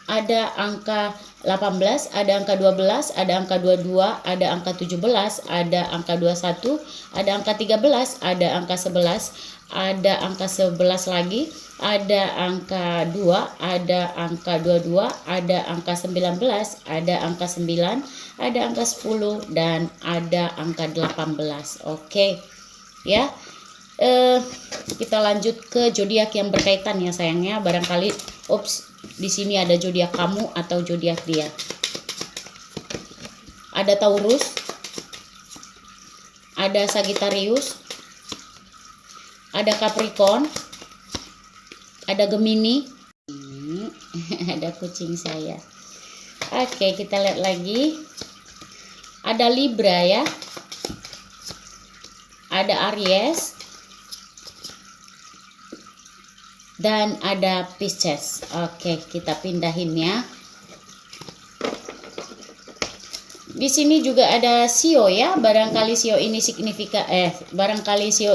ada angka 18, ada angka 12, ada angka 22, ada angka 17, ada angka 21, ada angka 13, ada angka 11, ada angka 11 lagi, ada angka 2, ada angka 22, ada angka 19, ada angka 9, ada angka 10, dan ada angka 18. Oke. Ya. Kita lanjut ke zodiak yang berkaitan ya sayangnya. Barangkali di sini ada zodiak kamu atau zodiak dia. Ada Taurus, ada Sagittarius, ada Capricorn, ada Gemini. Ada kucing saya. Oke, kita lihat lagi. Ada Libra ya. Ada Aries. Dan ada Pisces. Oke, kita pindahin ya. Di sini juga ada Sio ya. Barangkali Sio ini signifikan barangkali Sio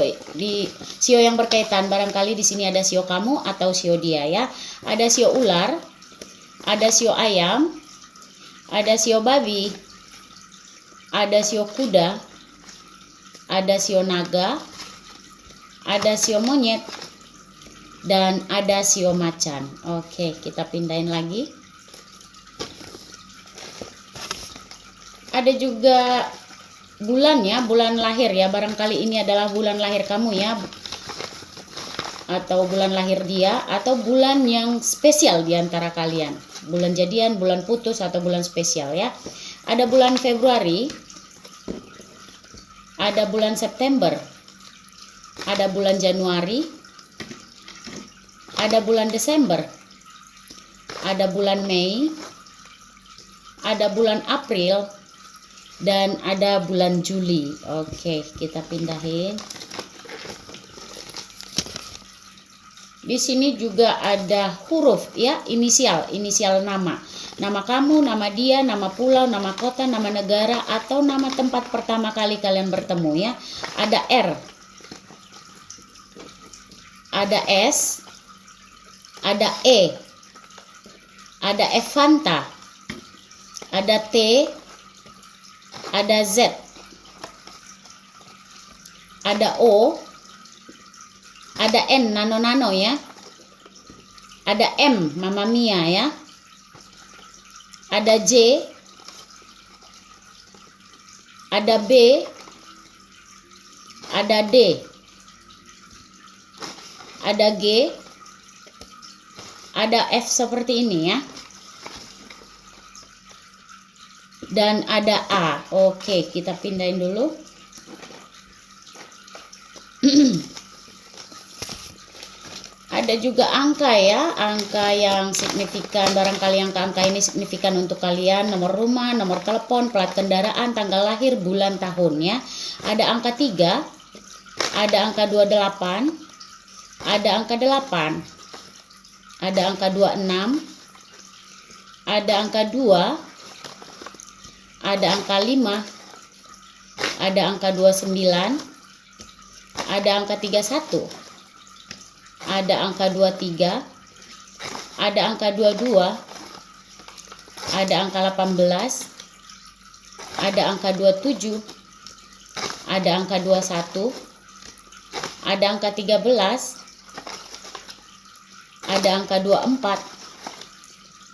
yang berkaitan. Barangkali di sini ada Sio kamu atau Sio dia ya. Ada Sio ular, ada Sio ayam, ada Sio babi, ada Sio kuda, ada Sio naga, ada Sio monyet, dan ada Sio macan. Oke, kita pindahin lagi. Ada juga bulan ya, bulan lahir ya. Barangkali ini adalah bulan lahir kamu ya, atau bulan lahir dia, atau bulan yang spesial di antara kalian. Bulan jadian, bulan putus, atau bulan spesial ya. Ada bulan Februari, ada bulan September, ada bulan Januari, ada bulan Desember, ada bulan Mei, ada bulan April, dan ada bulan Juli. Oke, kita pindahin. Di sini juga ada huruf ya, inisial nama. Nama kamu, nama dia, nama pulau, nama kota, nama negara, atau nama tempat pertama kali kalian bertemu ya. Ada R, ada S, ada E, ada Evanta, ada T, ada Z, ada O, ada N, nano ya, ada M, Mama Mia ya, ada J, ada B, ada D, ada G, ada F seperti ini ya, dan ada A. Oke, kita pindahin dulu. Ada juga angka ya, angka yang signifikan. Barangkali angka-angka ini signifikan untuk kalian. Nomor rumah, nomor telepon, plat kendaraan, tanggal lahir, bulan, tahun ya. Ada angka 3, ada angka 28, ada angka 8, ada angka 26, ada angka 2, ada angka 5, ada angka 29, ada angka 31, ada angka 23, ada angka 22, ada angka 18, ada angka 27, ada angka 21, ada angka 13, ada angka 24,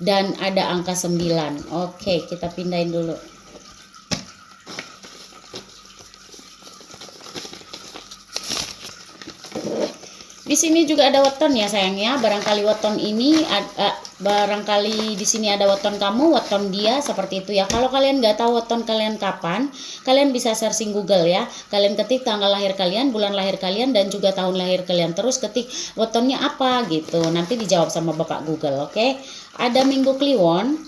dan ada angka 9. Oke, kita pindahin dulu. Di sini juga ada weton ya sayangnya. Barangkali weton ini barangkali di sini ada weton kamu, weton dia, seperti itu ya. Kalau kalian nggak tahu weton kalian kapan, kalian bisa searching Google ya. Kalian ketik tanggal lahir kalian, bulan lahir kalian, dan juga tahun lahir kalian. Terus ketik wetonnya apa gitu. Nanti dijawab sama Bapak Google, oke? Ada Minggu Kliwon,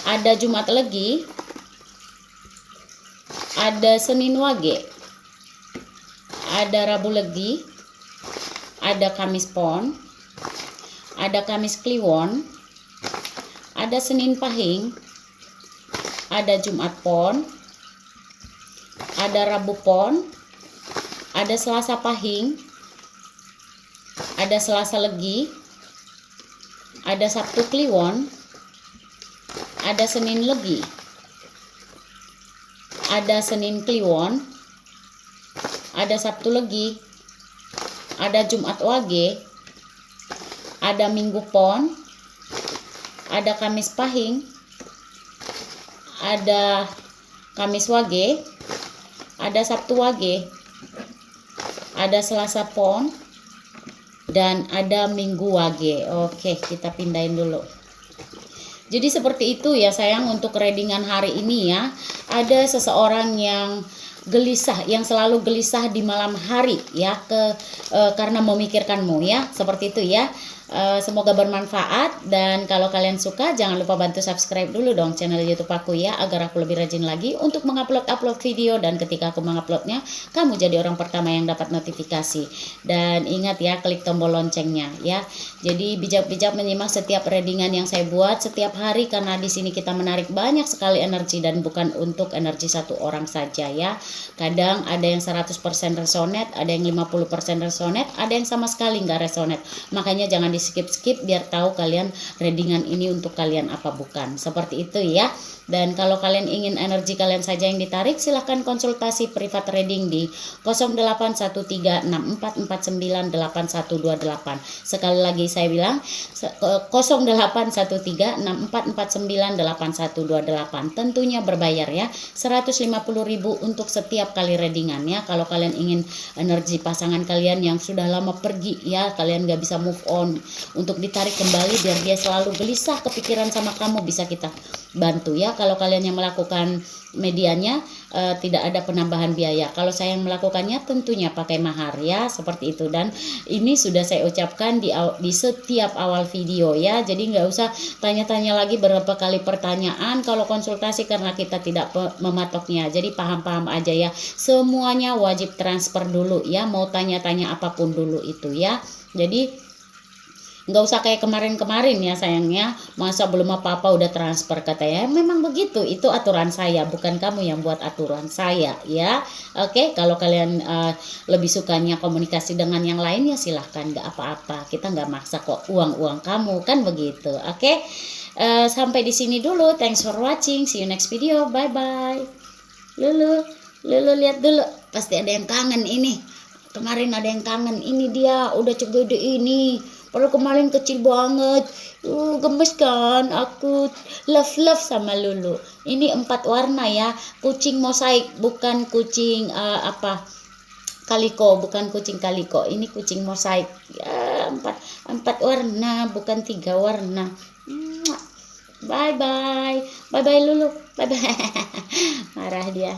ada Jumat Legi, ada Senin Wage, ada Rabu Legi, ada Kamis Pon, ada Kamis Kliwon, ada Senin Pahing, ada Jumat Pon, ada Rabu Pon, ada Selasa Pahing, ada Selasa Legi, ada Sabtu Kliwon, ada Senin Legi, ada Senin Kliwon, ada Sabtu Legi, ada Jumat Wage, ada Minggu Pon, ada Kamis Pahing, ada Kamis Wage, ada Sabtu Wage, ada Selasa Pon, dan ada Minggu Wage. Oke, kita pindahin dulu. Jadi seperti itu ya sayang untuk readingan hari ini ya. Ada seseorang yang gelisah, yang selalu gelisah di malam hari ya, karena memikirkanmu ya, seperti itu ya. Semoga bermanfaat, dan kalau kalian suka jangan lupa bantu subscribe dulu dong channel YouTube aku ya, agar aku lebih rajin lagi untuk mengupload video, dan ketika aku menguploadnya kamu jadi orang pertama yang dapat notifikasi. Dan ingat ya, klik tombol loncengnya ya. Jadi bijak-bijak menyimak setiap readingan yang saya buat setiap hari, karena di sini kita menarik banyak sekali energi, dan bukan untuk energi satu orang saja ya. Kadang ada yang 100% resonate, ada yang 50% resonate, ada yang sama sekali nggak resonate. Makanya jangan di skip biar tahu kalian readingan ini untuk kalian apa bukan, seperti itu ya. Dan kalau kalian ingin energi kalian saja yang ditarik, silahkan konsultasi private reading di 081364498128. Sekali lagi saya bilang 081364498128. Tentunya berbayar ya, 150.000 untuk setiap kali readingan ya. Kalau kalian ingin energi pasangan kalian yang sudah lama pergi ya, kalian gak bisa move on, untuk ditarik kembali biar dia selalu gelisah kepikiran sama kamu, bisa kita bantu ya. Kalau kalian yang melakukan medianya tidak ada penambahan biaya. Kalau saya yang melakukannya tentunya pakai mahar ya, seperti itu. Dan ini sudah saya ucapkan di setiap awal video ya. Jadi nggak usah tanya-tanya lagi berapa kali pertanyaan kalau konsultasi, karena kita tidak mematoknya. Jadi paham-paham aja ya. Semuanya wajib transfer dulu ya. Mau tanya-tanya apapun dulu itu ya. Jadi nggak usah kayak kemarin-kemarin ya sayangnya, masa belum apa-apa udah transfer katanya. Memang begitu, itu aturan saya, bukan kamu yang buat aturan saya ya. Oke, kalau kalian lebih sukanya komunikasi dengan yang lain ya silahkan, nggak apa-apa, kita nggak maksa kok uang kamu, kan begitu. Oke, sampai di sini dulu, thanks for watching, see you next video, bye bye. Lulu lihat dulu, pasti ada yang kangen ini. Kemarin ada yang kangen, ini dia udah segede ini. Padahal kemarin kecil banget. Gemes kan? Aku love sama Lulu. Ini 4 warna ya. Kucing mosaik, bukan kucing kaliko, bukan kucing kaliko. Ini kucing mosaik. Ya, 4 warna, bukan 3 warna. Bye bye. Bye bye Lulu. Bye bye. Marah dia.